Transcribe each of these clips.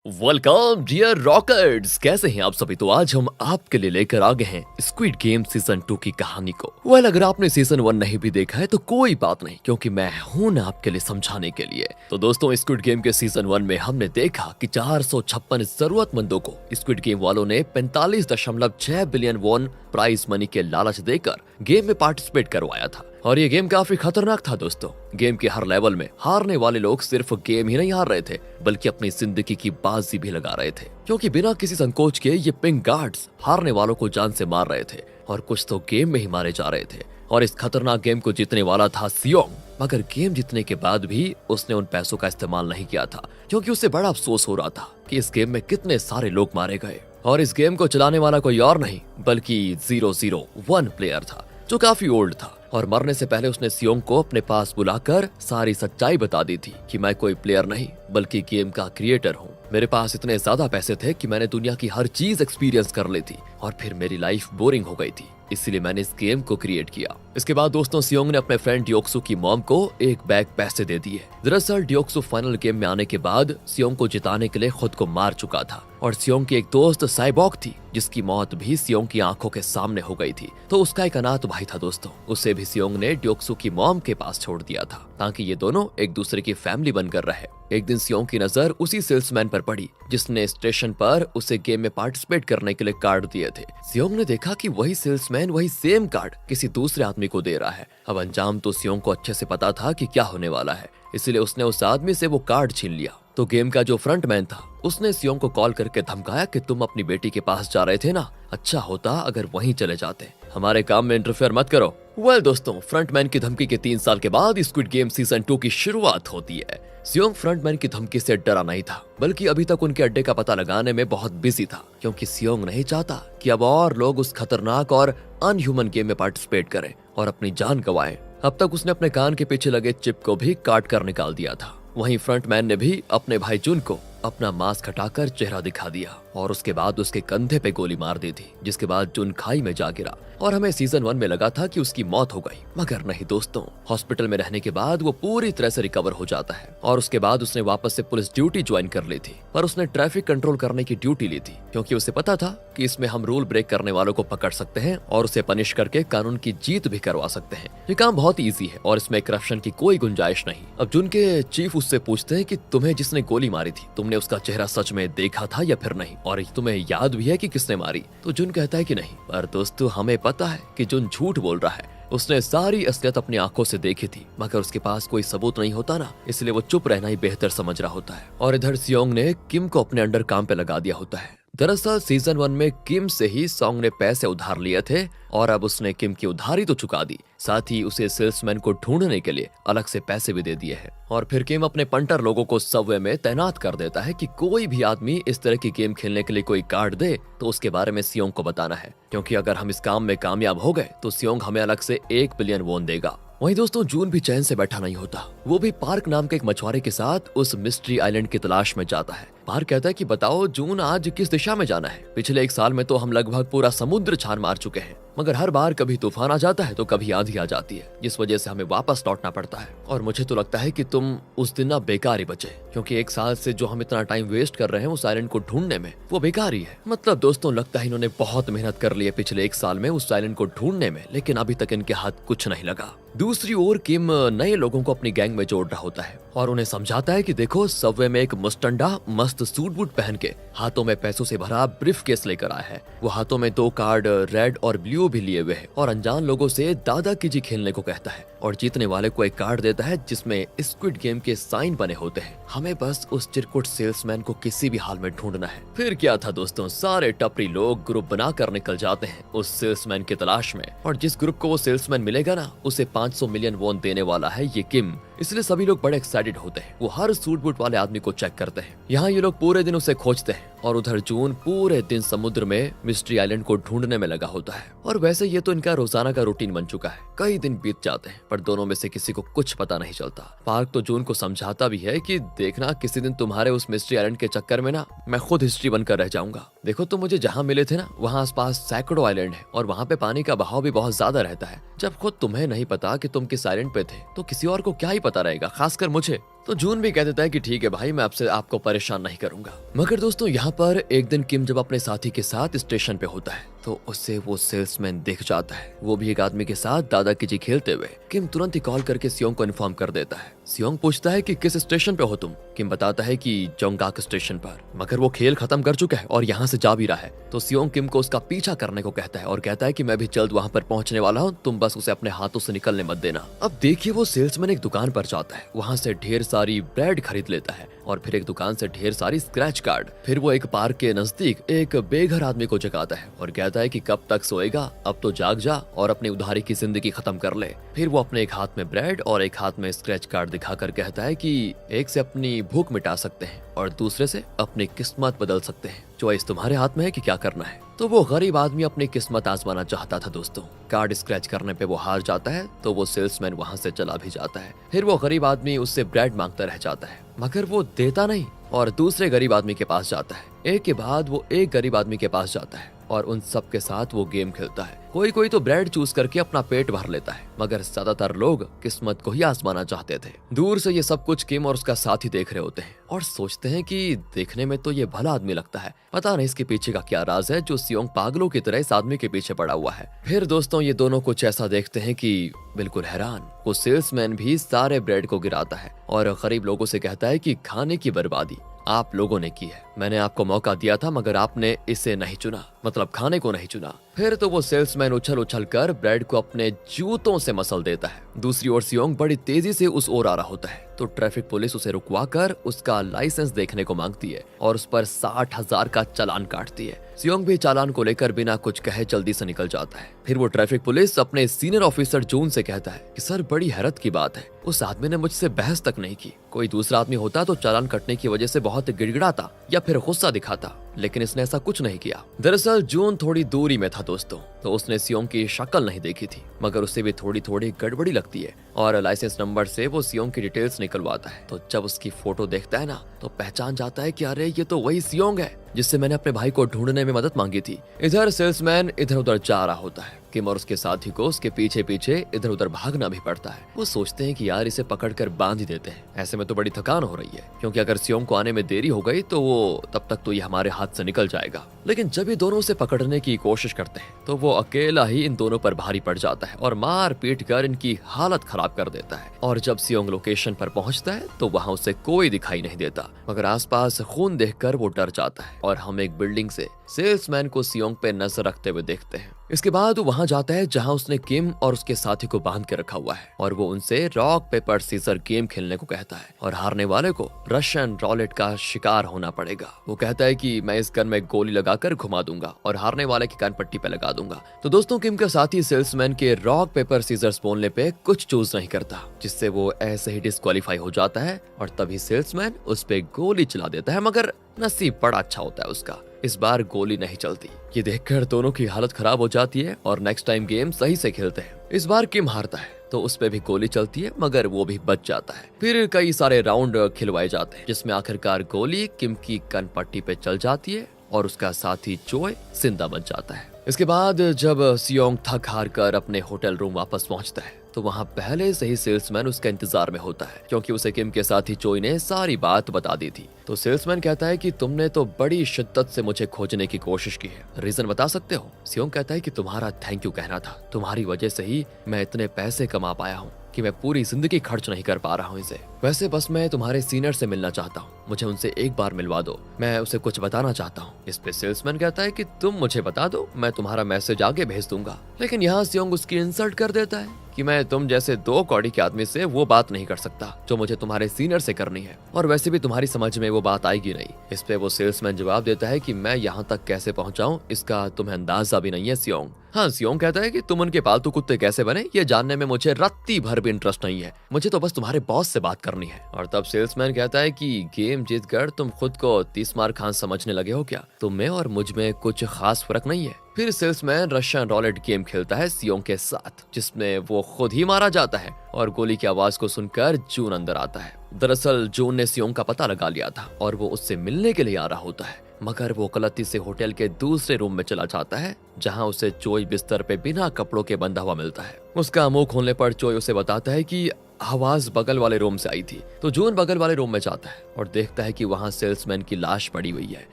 Welcome dear rockers, कैसे हैं आप सभी। तो आज हम आपके लिए लेकर आ गए हैं स्क्विड गेम सीजन 2 की कहानी को। अगर आपने सीजन 1 नहीं भी देखा है तो कोई बात नहीं, क्योंकि मैं हूं ना आपके लिए समझाने के लिए। तो दोस्तों, स्क्विड गेम के सीजन 1 में हमने देखा कि 456 जरूरतमंदों को स्क्विड गेम वालों ने 45.6 बिलियन वॉन प्राइज मनी के लालच देकर गेम में पार्टिसिपेट करवाया था। और ये गेम काफी खतरनाक था दोस्तों। गेम के हर लेवल में हारने वाले लोग सिर्फ गेम ही नहीं हार रहे थे, बल्कि अपनी जिंदगी की बाजी भी लगा रहे थे, क्योंकि बिना किसी संकोच के ये पिंक गार्ड्स हारने वालों को जान से मार रहे थे और कुछ तो गेम में ही मारे जा रहे थे। और इस खतरनाक गेम को जीतने वाला था सियोंग, मगर गेम जीतने के बाद भी उसने उन पैसों का इस्तेमाल नहीं किया था, क्योंकि उसे बड़ा अफसोस हो रहा था कि इस गेम में कितने सारे लोग मारे गए। और इस गेम को चलाने वाला कोई और नहीं बल्कि 001 प्लेयर था, जो काफी ओल्ड था। और मरने से पहले उसने सियोंग को अपने पास बुलाकर सारी सच्चाई बता दी थी कि मैं कोई प्लेयर नहीं बल्कि गेम का क्रिएटर हूँ। मेरे पास इतने ज्यादा पैसे थे कि मैंने दुनिया की हर चीज एक्सपीरियंस कर ली थी, और फिर मेरी लाइफ बोरिंग हो गई थी, इसलिए मैंने इस गेम को क्रिएट किया। इसके बाद दोस्तों, सियोंग ने अपने फ्रेंड डियोक्सू की मॉम को एक बैग पैसे दे दिए। दरअसल डियोक्सू फाइनल गेम में आने के बाद सियोंग को जिताने के लिए खुद को मार चुका था, और सियोंग की एक दोस्त साइबॉग थी, जिसकी मौत भी सियोंग की आंखों के सामने हो गई थी। तो उसका एक अनाथ भाई था दोस्तों, उसे भी सियोंग ने डियोक्सू की मॉम के पास छोड़ दिया था, ताकि ये दोनों एक दूसरे की फैमिली बनकर रहे। एक दिन सियोंग की नजर उसी सेल्समैन पर पड़ी जिसने स्टेशन पर उसे गेम में पार्टिसिपेट करने के लिए कार्ड दिए थे। सियोंग ने देखा कि वही सेल्समैन वही सेम कार्ड किसी दूसरे आदमी को दे रहा है। अब अंजाम तो सियोंग को अच्छे से पता था कि क्या होने वाला है, इसलिए उसने उस आदमी से वो कार्ड छीन लिया। तो गेम का जो फ्रंटमैन था उसने सियोंग को कॉल करके धमकाया कि तुम अपनी बेटी के पास जा रहे थे ना, अच्छा होता अगर वहीं चले जाते, हमारे काम में इंटरफेयर मत करो। दोस्तों, फ्रंटमैन की धमकी के 3 साल के बाद स्क्विड गेम सीजन 2 की शुरुआत होती है। सियोंग फ्रंटमैन की धमकी से डरा नहीं था, बल्कि अभी तक उनके अड्डे का पता लगाने में बहुत बिजी था, क्योंकि सियोंग नहीं चाहता कि अब और लोग उस खतरनाक और अनह्यूमन गेम में पार्टिसिपेट करें और अपनी जान गंवाएं। अब तक उसने अपने कान के पीछे लगे चिप को भी काट कर निकाल दिया था। वहीं फ्रंटमैन ने भी अपने भाई जुन को अपना मास्क हटाकर चेहरा दिखा दिया, और उसके बाद उसके कंधे पे गोली मार दी थी, जिसके बाद जुन खाई में जा गिरा। और हमें सीजन 1 में लगा था कि उसकी मौत हो गई, मगर नहीं दोस्तों। हॉस्पिटल में रहने के बाद वो पूरी तरह से रिकवर हो जाता है, और उसके बाद उसने वापस से पुलिस ड्यूटी ज्वाइन कर ली थी। पर उसने ट्रैफिक कंट्रोल करने की ड्यूटी ली थी, क्योंकि उसे पता था कि इसमें हम रूल ब्रेक करने वालों को पकड़ सकते हैं और उसे पनिश करके कानून की जीत भी करवा सकते हैं। ये काम बहुत ईजी है और इसमें करप्शन की कोई गुंजाइश नहीं। अब जुन के चीफ उससे पूछते हैं कि तुम्हें जिसने गोली मारी थी, तुमने उसका चेहरा सच में देखा था या फिर नहीं, और तुम्हें याद भी है कि किसने मारी? तो जुन कहता है कि नहीं। पर दोस्तों, हमें पता है कि जुन झूठ बोल रहा है। उसने सारी असलियत अपनी आंखों से देखी थी, मगर उसके पास कोई सबूत नहीं होता ना, इसलिए वो चुप रहना ही बेहतर समझ रहा होता है। और इधर सियोंग ने किम को अपने अंडर काम पे लगा दिया होता है। दरअसल सीजन 1 में किम से ही सॉन्ग ने पैसे उधार लिए थे, और अब उसने किम की उधारी तो चुका दी, साथ ही उसे सेल्समैन को ढूंढने के लिए अलग से पैसे भी दे दिए हैं। और फिर किम अपने पंटर लोगों को सबवे में तैनात कर देता है कि कोई भी आदमी इस तरह की गेम खेलने के लिए कोई कार्ड दे तो उसके बारे में सियोंग को बताना है, क्योंकि अगर हम इस काम में कामयाब हो गए तो सियोंग हमें अलग से 1 बिलियन वॉन देगा। वहीं दोस्तों, जून भी चैन से बैठा नहीं होता। वो भी पार्क नाम के एक मछुआरे के साथ उस मिस्ट्री आइलैंड की तलाश में जाता है। पार्क कहता है कि बताओ जून, आज किस दिशा में जाना है? पिछले 1 साल में तो हम लगभग पूरा समुद्र छान मार चुके हैं, मगर हर बार कभी तूफान आ जाता है तो कभी आंधी आ जाती है, जिस वजह से हमें वापस लौटना पड़ता है। और मुझे तो लगता है कि तुम उस दिन ना बेकार ही बचे, क्योंकि 1 साल से जो हम इतना टाइम वेस्ट कर रहे हैं उस आइलैंड को ढूंढने में, वो बेकार ही है। मतलब दोस्तों, लगता है इन्होंने बहुत मेहनत कर ली है पिछले 1 साल में उस आइलैंड को ढूंढने में, लेकिन अभी तक इनके हाथ कुछ नहीं लगा। दूसरी ओर किम नए लोगों को अपनी गैंग में जोड़ रहा होता है और उन्हें समझाता है कि देखो, सबवे में एक मुस्टंडा मस्त सूट बूट पहन के हाथों में पैसों से भरा ब्रीफ केस लेकर आया है। वो हाथों में 2 कार्ड रेड और ब्लू भी लिए हुए है, और अनजान लोगों से दादा कीजी खेलने को कहता है, और जीतने वाले को एक कार्ड देता है जिसमें स्क्विड गेम के साइन बने होते हैं। हमें बस उस चिरकुट सेल्समैन को किसी भी हाल में ढूंढना है। फिर क्या था दोस्तों, सारे टपरी लोग ग्रुप बनाकर निकल जाते हैं उस सेल्समैन की तलाश में, और जिस ग्रुप को वो सेल्समैन मिलेगा ना, उसे 500 मिलियन वॉन देने वाला है ये किम। इसलिए सभी लोग बड़े एक्साइटेड होते हैं। वो हर सूट बूट वाले आदमी को चेक करते हैं। यहाँ ये लोग पूरे दिन उसे खोजते हैं, और उधर जून पूरे दिन समुद्र में मिस्ट्री आइलैंड को ढूंढने में लगा होता है। और वैसे ये तो इनका रोजाना का रूटीन बन चुका है। कई दिन बीत जाते हैं, पर दोनों में से किसी को कुछ पता नहीं चलता। पार्क तो जून को समझाता भी है कि देखना, किसी दिन तुम्हारे उस मिस्ट्री आइलैंड के चक्कर में ना मैं खुद हिस्ट्री बनकर रह जाऊंगा। देखो, तुम मुझे जहाँ मिले थे ना, वहाँ आसपास सैकड़ों आइलैंड है, और वहाँ पे पानी का बहाव भी बहुत ज्यादा रहता है। जब खुद तुम्हें नहीं पता कि तुम किस आइलैंड पे थे, तो किसी और को क्या ही पता रहेगा, खासकर मुझे। तो जून भी कह देता है कि ठीक है भाई, मैं आपसे आपको परेशान नहीं करूंगा। मगर दोस्तों यहाँ पर एक दिन किम जब अपने साथी के साथ स्टेशन पे होता है तो उससे वो सेल्समैन दिख जाता है, वो भी एक आदमी के साथ दादा कीजी खेलते हुए। किम तुरंत ही कॉल करके सियोंग को इन्फॉर्म कर देता है। सियोंग पूछता है कि किस स्टेशन पे हो तुम। किम बताता है कि जोंगगाक स्टेशन पर, मगर वो खेल खत्म कर चुका है और यहाँ से जा भी रहा है। तो सियोंग किम को उसका पीछा करने को कहता है और कहता है कि मैं भी जल्द वहाँ पर पहुंचने वाला हूँ, तुम बस उसे अपने हाथों से निकलने मत देना। अब देखिए वो सेल्समैन एक दुकान पर जाता है, वहाँ से ढेर सारी ब्रेड खरीद लेता है और फिर एक दुकान से ढेर सारी स्क्रैच कार्ड। फिर वो एक पार्क के नजदीक एक बेघर आदमी को जगाता है और कहता है कि कब तक सोएगा, अब तो जाग जा और अपनी उधारी की जिंदगी खत्म कर ले। फिर वो अपने एक हाथ में ब्रेड और एक हाथ में स्क्रैच कार्ड दिखाकर कहता है कि एक से अपनी भूख मिटा सकते हैं और दूसरे से अपनी किस्मत बदल सकते हैं, चॉइस तुम्हारे हाथ में है कि क्या करना है। तो वो गरीब आदमी अपनी किस्मत आजमाना चाहता था दोस्तों। कार्ड स्क्रैच करने पे वो हार जाता है तो वो सेल्समैन वहाँ से चला भी जाता है। फिर वो गरीब आदमी उससे ब्रेड मांगता रह जाता है, मगर वो देता नहीं और दूसरे गरीब आदमी के पास जाता है। एक के बाद वो एक गरीब आदमी के पास जाता है और उन सब के साथ वो गेम खेलता है। कोई कोई तो ब्रेड चूज करके अपना पेट भर लेता है, मगर ज्यादातर लोग किस्मत को ही आजमाना चाहते थे। दूर से ये सब कुछ किम और उसका साथी देख रहे होते हैं और सोचते हैं कि देखने में तो ये भला आदमी लगता है, पता नहीं इसके पीछे का क्या राज है जो सियोंग पागलों की तरह इस आदमी के पीछे पड़ा हुआ है। फिर दोस्तों ये दोनों कुछ ऐसा देखते हैं कि बिल्कुल हैरान, वो सेल्समैन भी सारे ब्रेड को गिराता है और गरीब लोगों से कहता है कि खाने की बर्बादी आप लोगों ने की है, मैंने आपको मौका दिया था मगर आपने इसे नहीं चुना, मतलब खाने को नहीं चुना। फिर तो वो सेल्समैन उछल उछल कर ब्रेड को अपने जूतों से मसल देता है। दूसरी ओर सियोंग बड़ी तेजी से उस ओर आ रहा होता है तो ट्रैफिक पुलिस उसे रुकवा कर उसका लाइसेंस देखने को मांगती है और उस पर 60,000 का चालान काटती है। सियोंग भी चालान को लेकर बिना कुछ कहे जल्दी से निकल जाता है। फिर वो ट्रैफिक पुलिस अपने सीनियर ऑफिसर जून से कहता है कि सर बड़ी हैरत की बात है, उस आदमी ने मुझसे बहस तक नहीं की। कोई दूसरा आदमी होता तो चालान कटने की वजह से बहुत गिड़गिड़ाता या फिर गुस्सा दिखाता, लेकिन इसने ऐसा कुछ नहीं किया। दरअसल जून थोड़ी दूरी में था दोस्तों, तो उसने सियोंग की शक्ल नहीं देखी थी, मगर उसे भी थोड़ी थोड़ी गड़बड़ी लगती है और लाइसेंस नंबर से वो सियोंग की डिटेल्स निकलवाता है। तो जब उसकी फोटो देखता है ना तो पहचान जाता है कि अरे ये तो वही सियोंग है जिससे मैंने अपने भाई को ढूंढने में मदद मांगी थी। इधर सेल्समैन इधर उधर जा रहा होता है। किम और उसके साथी को उसके पीछे पीछे इधर उधर भागना भी पड़ता है। वो सोचते हैं कि यार इसे पकड़कर बांध ही देते हैं, ऐसे में तो बड़ी थकान हो रही है, क्योंकि अगर सियोंग को आने में देरी हो गई तो वो तब तक तो ये हमारे हाथ से निकल जाएगा। लेकिन जब ये दोनों उसे पकड़ने की कोशिश करते हैं तो वो अकेला ही इन दोनों पर भारी पड़ जाता है और मार पीट कर इनकी हालत खराब कर देता है। और जब सियोंग लोकेशन पर पहुंचता है तो वहां उसे कोई दिखाई नहीं देता, मगर आसपास खून देखकर वो डर जाता है और हम एक बिल्डिंग से सेल्समैन को सियोंग पे नजर रखते हुए देखते हैं। इसके बाद वो वहां जाता है जहां उसने किम और उसके साथी को बांध के रखा हुआ है और वो उनसे रॉक पेपर सीजर गेम खेलने को कहता है और हारने वाले को रशियन रॉलेट का शिकार होना पड़ेगा। वो कहता है कि मैं इस गन में गोली लगाकर घुमा दूंगा और हारने वाले की कान पट्टी पे लगा दूंगा। तो दोस्तों किम का साथी सेल्समैन के रॉक पेपर सीजर्स बोलने पे कुछ चूज नहीं करता, जिससे वो ऐसे ही डिस्क्वालीफाई हो जाता है और तभी सेल्समैन उस पे गोली चला देता है, मगर नसीब बड़ा अच्छा होता है उसका, इस बार गोली नहीं चलती। ये देखकर दोनों की हालत खराब हो जाती है और नेक्स्ट टाइम गेम सही से खेलते हैं। इस बार किम हारता है तो उस पे भी गोली चलती है, मगर वो भी बच जाता है। फिर कई सारे राउंड खिलवाए जाते हैं जिसमें आखिरकार गोली किम की कन पट्टी पे चल जाती है और उसका साथी चोय जिंदा बच जाता है। इसके बाद जब सियोंग थक हार कर अपने होटल रूम वापस पहुंचता है तो वहां पहले से ही सेल्समैन उसका इंतजार में होता है, क्योंकि उसे किम के साथी चोय ने सारी बात बता दी थी। तो सेल्समैन कहता है कि तुमने तो बड़ी शिद्दत से मुझे खोजने की कोशिश की है, रीजन बता सकते हो? सियोंग कहता है कि तुम्हारा थैंक यू कहना था, तुम्हारी वजह से ही मैं इतने पैसे कमा पाया हूँ कि मैं पूरी जिंदगी खर्च नहीं कर पा रहा हूँ इसे। वैसे बस मैं तुम्हारे सीनियर से मिलना चाहता हूँ, मुझे उनसे एक बार मिलवा दो, मैं उसे कुछ बताना चाहता हूँ। इस पे सेल्समैन कहता है कि तुम मुझे बता दो, मैं तुम्हारा मैसेज आगे भेज दूंगा। लेकिन यहाँ सियोंग उसकी इंसल्ट कर देता है कि मैं तुम जैसे 2 कौड़ी के आदमी से वो बात नहीं कर सकता जो मुझे तुम्हारे सीनियर से करनी है, और वैसे भी तुम्हारी समझ में वो बात आएगी नहीं। इस पे वो सेल्समैन जवाब देता है कि मैं यहाँ तक कैसे पहुँचाऊँ इसका तुम्हें अंदाजा भी नहीं है सियोंग। हाँ, सियोंग कहता है कि तुम उनके पालतू कुत्ते कैसे बने ये जानने में मुझे रत्ती भर भी इंटरेस्ट नहीं है, मुझे तो बस तुम्हारे बॉस से बात करनी है। और तब सेल्समैन कहता है कि गेम जीतकर तुम खुद को 30 मार खान समझने लगे हो क्या? तुम में और मुझ में कुछ खास फर्क नहीं है। फिर सेल्समैन रशियन रॉलेट गेम खेलता है सियोंग के साथ, जिसमें वो खुद ही मारा जाता है और गोली की आवाज को सुनकर जून अंदर आता है। दरअसल जून ने सियोंग का पता लगा लिया था और वो उससे मिलने के लिए आ रहा होता है, मगर वो गलती से होटल के दूसरे रूम में चला जाता है जहां उसे चोय बिस्तर पे बिना कपड़ों के बंधा हुआ मिलता है। उसका मुंह खोलने पर चोय उसे बताता है कि आवाज बगल वाले रूम से आई थी। तो जून बगल वाले रूम में जाता है और देखता है कि वहाँ सेल्समैन की लाश पड़ी हुई है,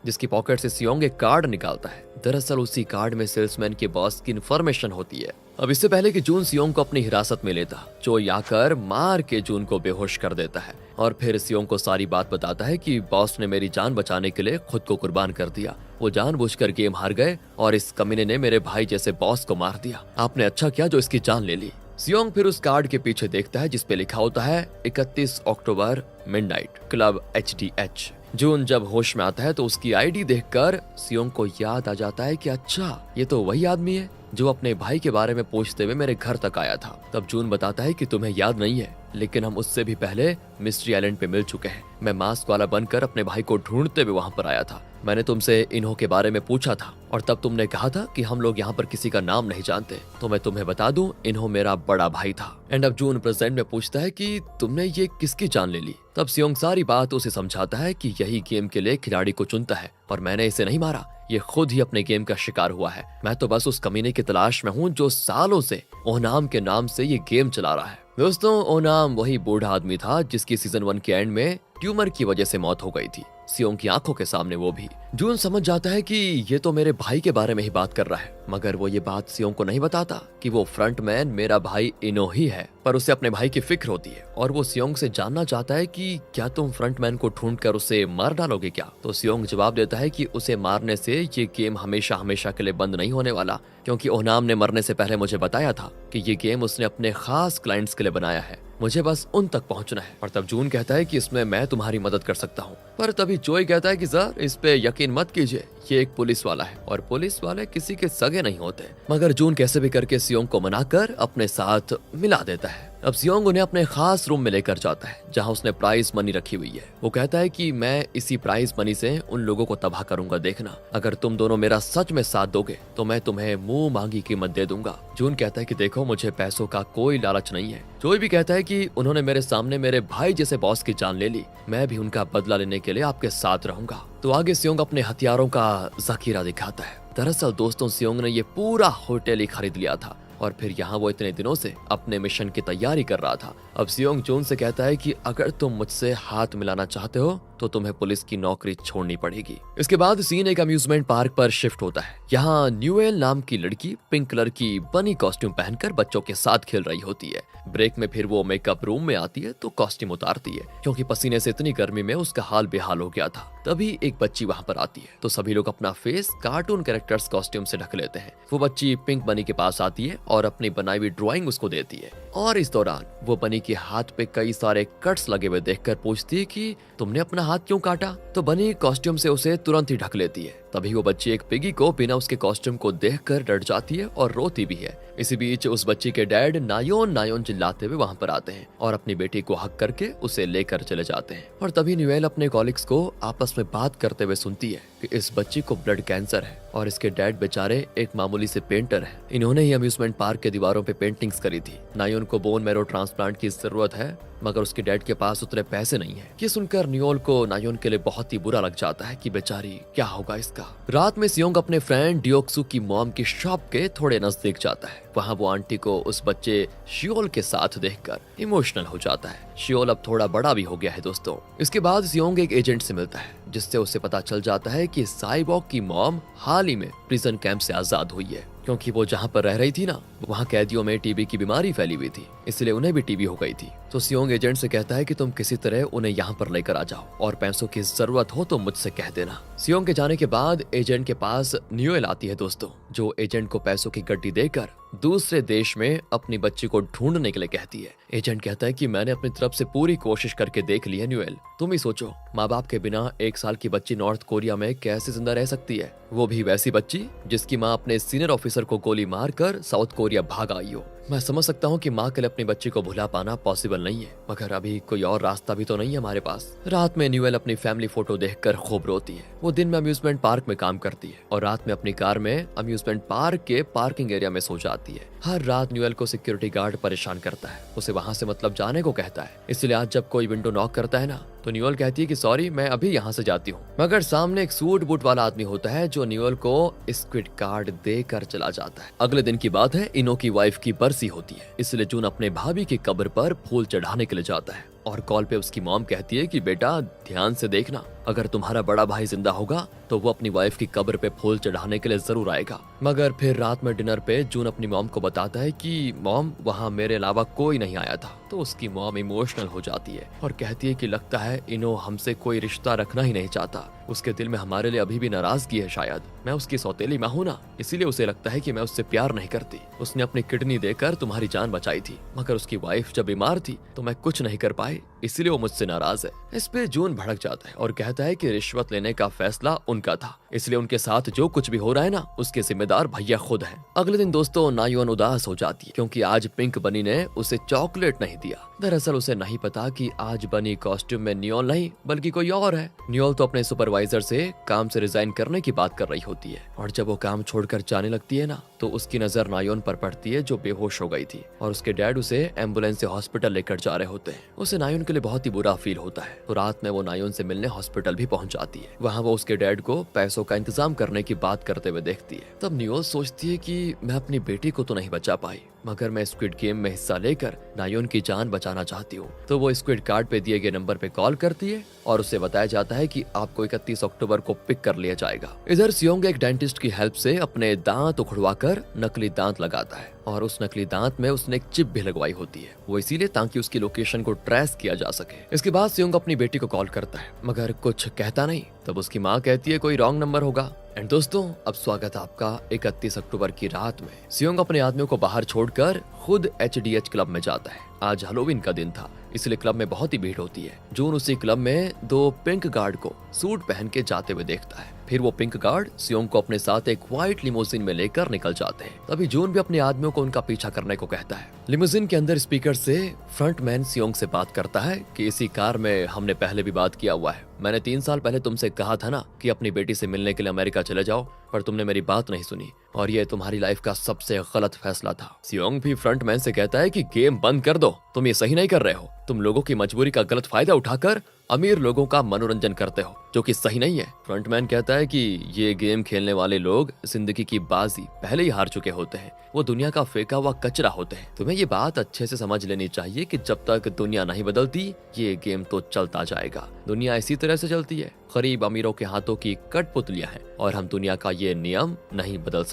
जिसकी पॉकेट से सियोंग एक कार्ड निकालता है। दरअसल उसी कार्ड में सेल्समैन के बॉस की इन्फॉर्मेशन होती है। अब इससे पहले कि जून सियोंग को अपनी हिरासत में लेता, चोई आकर मार के जून को बेहोश कर देता है और फिर सियोंग को सारी बात बताता है कि बॉस ने मेरी जान बचाने के लिए खुद को कुर्बान कर दिया। वो जानबूझकर गेम हार गए और इस कमीने ने मेरे भाई जैसे बॉस को मार दिया। आपने अच्छा किया जो इसकी जान ले ली। सियोंग फिर उस कार्ड के पीछे देखता है जिसपे लिखा होता है 31 अक्टूबर मिडनाइट क्लब HDH। जून जब होश में आता है तो उसकी आईडी देखकर सियोंग को याद आ जाता है कि अच्छा ये तो वही आदमी है जो अपने भाई के बारे में पूछते हुए मेरे घर तक आया था। तब जून बताता है कि तुम्हें याद नहीं है, लेकिन हम उससे भी पहले मिस्ट्री आइलैंड पे मिल चुके हैं। मैं मास्क वाला बनकर अपने भाई को ढूंढते हुए वहाँ पर आया था। मैंने तुमसे इन्हों के बारे में पूछा था और तब तुमने कहा था कि हम लोग यहाँ पर किसी का नाम नहीं जानते। तो मैं तुम्हें बता दूं, इन्हों मेरा बड़ा भाई था। एंड अब जून प्रेजेंट में पूछता है कि तुमने ये किसकी जान ले ली। तब सियोंग सारी बात उसे समझाता है कि यही गेम के लिए खिलाड़ी को चुनता है और मैंने इसे नहीं मारा, ये खुद ही अपने गेम का शिकार हुआ है। मैं तो बस उस कमीने की तलाश में हूँ जो सालों से ओनाम के नाम से ये गेम चला रहा है। दोस्तों, ओनाम वही बूढ़ा आदमी था जिसकी सीजन 1 के एंड में ट्यूमर की वजह से मौत हो गई थी, सियोंग की आंखों के सामने वो भी। जून समझ जाता है कि ये तो मेरे भाई के बारे में ही बात कर रहा है, मगर वो ये बात सियोंग को नहीं बताता कि वो फ्रंटमैन मेरा भाई इनो ही है। पर उसे अपने भाई की फिक्र होती है और वो सियोंग से जानना चाहता है कि क्या तुम फ्रंटमैन को ढूंढकर उसे मार डालोगे क्या। तो सियोंग जवाब देता है कि उसे मारने से ये गेम हमेशा हमेशा के लिए बंद नहीं होने वाला, क्योंकि ओनाम ने मरने से पहले मुझे बताया था कि ये गेम उसने अपने खास क्लाइंट्स के लिए बनाया है, मुझे बस उन तक पहुंचना है। और तब जून कहता है कि इसमें मैं तुम्हारी मदद कर सकता हूँ। पर तभी जोई कहता है कि सर इस पे यकीन मत कीजिए, ये एक पुलिस वाला है और पुलिस वाले किसी के सगे नहीं होते। मगर जून कैसे भी करके सियोंग को मनाकर अपने साथ मिला देता है। अब सियोंग उन्हें अपने खास रूम में लेकर जाता है जहां उसने प्राइज मनी रखी हुई है। वो कहता है कि मैं इसी प्राइज मनी से उन लोगों को तबाह करूंगा, देखना अगर तुम दोनों मेरा सच में साथ दोगे तो मैं तुम्हें मुंह मांगी कीमत दे दूंगा। जून कहता है कि देखो मुझे पैसों का कोई लालच नहीं है। जोई भी कहता है कि उन्होंने मेरे सामने मेरे भाई जैसे बॉस की जान ले ली, मैं भी उनका बदला लेने के लिए आपके साथ रहूंगा। तो आगे सियोंग अपने हथियारों का जखीरा दिखाता है। दरअसल दोस्तों, सियोंग ने ये पूरा होटल ही खरीद लिया था और फिर यहाँ वो इतने दिनों से अपने मिशन की तैयारी कर रहा था। अब सियोंग जून से कहता है कि अगर तुम मुझसे हाथ मिलाना चाहते हो तो तुम्हें पुलिस की नौकरी छोड़नी पड़ेगी। इसके बाद सीन एक अम्यूजमेंट पार्क पर शिफ्ट होता है। यहाँ न्यूएल नाम की लड़की पिंक कलर की बनी कॉस्ट्यूम पहनकर बच्चों के साथ खेल रही होती है। ब्रेक में फिर वो मेकअप रूम में आती है तो कॉस्ट्यूम उतारती है, क्योंकि पसीने से इतनी गर्मी में उसका हाल बेहाल हो गया था। तभी एक बच्ची वहाँ पर आती है तो सभी लोग अपना फेस कार्टून कैरेक्टर्स कॉस्ट्यूम से ढक लेते हैं। वो बच्ची पिंक बनी के पास आती है और अपनी बनाई हुई ड्राइंग उसको देती है और इस दौरान वो बनी के हाथ पे कई सारे कट्स लगे हुए देखकर पूछती है कि तुमने अपना हाथ क्यों काटा। तो बनी कॉस्ट्यूम से उसे तुरंत ही ढक लेती है। तभी वो बच्ची एक पिगी को बिना उसके कॉस्ट्यूम को देखकर डर जाती है और रोती भी है। इसी बीच उस बच्ची के डैड नायोन नायोन चिल्लाते हुए वहाँ पर आते हैं और अपनी बेटी को हक करके उसे लेकर चले जाते हैं। और तभी न्यूएल अपने कॉलिग्स को आपस में बात करते हुए सुनती है कि इस बच्ची को ब्लड कैंसर है और इसके डैड बेचारे एक मामूली से पेंटर हैं। इन्होंने ही अम्यूजमेंट पार्क के दीवारों पे पेंटिंग्स करी थी। नायोन को बोन मैरो ट्रांसप्लांट की जरूरत है, मगर उसके डैड के पास उतने पैसे नहीं है। ये सुनकर न्यूएल को नायोन के लिए बहुत ही बुरा लग जाता है कि बेचारी क्या होगा इसका। रात में सियोंग अपने फ्रेंड डियोक्सू की मॉम की शॉप के थोड़े नजदीक जाता है। वहाँ वो आंटी को उस बच्चे शियोल के साथ देखकर इमोशनल हो जाता है। शियोल अब थोड़ा बड़ा भी हो गया है दोस्तों। इसके बाद सियोंग एक एजेंट से मिलता है जिससे उसे पता चल जाता है कि साइबॉग की मॉम हाल ही में प्रिजन कैंप से आजाद हुई है, क्योंकि वो जहाँ पर रह रही थी ना, वहाँ कैदियों में टीबी की बीमारी फैली हुई थी, इसलिए उन्हें भी टीबी हो गई थी। तो सियोंग एजेंट से कहता है कि तुम किसी तरह उन्हें यहाँ पर लेकर आ जाओ और पैसों की जरूरत हो तो मुझसे कह देना। सियोंग के जाने के बाद एजेंट के पास न्यूएल आती है दोस्तों, जो एजेंट को पैसों की गड्डी देकर दूसरे देश में अपनी बच्ची को ढूंढने के लिए कहती है। एजेंट कहता है कि मैंने अपनी तरफ से पूरी कोशिश करके देख ली है न्यूएल, तुम ही सोचो माँ बाप के बिना 1 साल की बच्ची नॉर्थ कोरिया में कैसे जिंदा रह सकती है, वो भी वैसी बच्ची जिसकी माँ अपने सीनियर ऑफिसर को गोली मारकर साउथ कोरिया भाग आई हो। मैं समझ सकता हूँ कि माँ के लिए अपनी बच्ची को भुला पाना पॉसिबल नहीं है, मगर अभी कोई और रास्ता भी तो नहीं है हमारे पास। रात में न्यूएल अपनी फैमिली फोटो देखकर खूब रोती है। वो दिन में अम्यूजमेंट पार्क में काम करती है और रात में अपनी कार में अम्यूजमेंट पार्क के पार्किंग एरिया में सो जाती है। हर रात न्यूएल को सिक्योरिटी गार्ड परेशान करता है, उसे वहाँ से मतलब जाने को कहता है। इसलिए आज जब कोई विंडो नॉक करता है ना, तो न्यूअल कहती है कि सॉरी मैं अभी यहाँ से जाती हूँ, मगर सामने एक सूट बूट वाला आदमी होता है जो न्यूअल को स्क्विड कार्ड देकर चला जाता है। अगले दिन की बात है, इनो की वाइफ की बरसी होती है, इसलिए जून अपने भाभी की कब्र पर फूल चढ़ाने के लिए जाता है और कॉल पे उसकी मॉम कहती है कि बेटा ध्यान से देखना, अगर तुम्हारा बड़ा भाई जिंदा होगा तो वो अपनी वाइफ की कब्र पे फूल चढ़ाने के लिए जरूर आएगा। मगर फिर रात में डिनर पे जून अपनी मॉम को बताता है कि मॉम वहाँ मेरे अलावा कोई नहीं आया था। तो उसकी मॉम इमोशनल हो जाती है और कहती है कि लगता है इनो हमसे कोई रिश्ता रखना ही नहीं चाहता, उसके दिल में हमारे लिए अभी भी नाराजगी है, शायद मैं उसकी सौतेली माँ हूं ना, इसीलिए उसे लगता है कि मैं उससे प्यार नहीं करती। उसने अपनी किडनी देकर तुम्हारी जान बचाई थी, मगर उसकी वाइफ जब बीमार थी तो मैं कुछ नहीं कर पाए, इसलिए वो मुझसे नाराज है। इस पे जून भड़क जाता है और कहता है कि रिश्वत लेने का फैसला उनका था, इसलिए उनके साथ जो कुछ भी हो रहा है ना, उसके जिम्मेदार भैया खुद हैं। अगले दिन दोस्तों नायोन उदास हो जाती है क्योंकि आज पिंक बनी ने उसे चॉकलेट नहीं दिया। दरअसल उसे नहीं पता कि आज बनी कॉस्ट्यूम में न्योल नहीं बल्कि कोई और है। न्योल तो अपने सुपरवाइजर से काम से रिजाइन करने की बात कर रही होती है और जब वो काम छोड़कर जाने लगती है ना, तो उसकी नजर नायोन पर पड़ती है जो बेहोश हो गई थी और उसके डैड उसे एम्बुलेंस से हॉस्पिटल लेकर जा रहे होते हैं। उसे नायोन के लिए बहुत ही बुरा फील होता है, तो रात में वो नायोन से मिलने हॉस्पिटल भी पहुंच जाती है। वहाँ वो उसके डैड को पैसों का इंतजाम करने की बात करते हुए देखती है। तब न्योल सोचती है कि मैं अपनी बेटी को तो नहीं बचा पाई, मगर मैं स्क्विड गेम में हिस्सा लेकर नायोन की जान बचाना चाहती हूँ। तो वो स्क्विड कार्ड पे दिए गए नंबर पे कॉल करती है और उसे बताया जाता है कि आपको 31 अक्टूबर को पिक कर लिया जाएगा। इधर सियोंग एक डेंटिस्ट की हेल्प से अपने दांत उखड़वाकर नकली दांत लगाता है और उस नकली दांत में उसने एक चिप भी लगवाई होती है, वो इसीलिए ताकि उसकी लोकेशन को ट्रेस किया जा सके। इसके बाद सियोंग अपनी बेटी को कॉल करता है मगर कुछ कहता नहीं। तब उसकी माँ कहती है कोई रॉन्ग नंबर होगा। एंड दोस्तों अब स्वागत है आपका 31 अक्टूबर की रात में। सियोंग अपने आदमियों को बाहर छोड़कर खुद HDH क्लब में जाता है। आज हैलोवीन का दिन था, इसलिए क्लब में बहुत ही भीड़ होती है। जून उसी क्लब में 2 पिंक गार्ड को सूट पहन के जाते हुए देखता है। फिर वो पिंक गार्ड सियोंग को अपने साथ एक व्हाइट लिमोजिन में लेकर निकल जाते हैं। तभी जून भी अपने आदमियों को उनका पीछा करने को कहता है। लिमोजिन के अंदर स्पीकर से फ्रंटमैन सियोंग से बात करता है कि इसी कार में हमने पहले भी बात किया हुआ है। मैंने 3 साल पहले तुमसे कहा था ना कि अपनी बेटी से मिलने के लिए अमेरिका चले जाओ, पर तुमने मेरी बात नहीं सुनी और ये तुम्हारी लाइफ का सबसे गलत फैसला था। सियोंग भी फ्रंटमैन से कहता है कि गेम बंद कर दो, तुम ये सही नहीं कर रहे हो। तुम लोगों की मजबूरी का गलत फायदा उठाकर अमीर लोगों का मनोरंजन करते हो, जो कि सही नहीं है। फ्रंटमैन कहता है कि ये गेम खेलने वाले लोग जिंदगी की बाजी पहले ही हार चुके होते हैं, वो दुनिया का फेंका हुआ कचरा होते हैं। तुम्हें ये बात अच्छे से समझ लेनी चाहिए कि जब तक दुनिया नहीं बदलती ये गेम तो चलता जाएगा। दुनिया इसी तरह से चलती है, गरीब अमीरों के हाथों की कठपुतलियां हैं और हम दुनिया का ये नियम नहीं बदल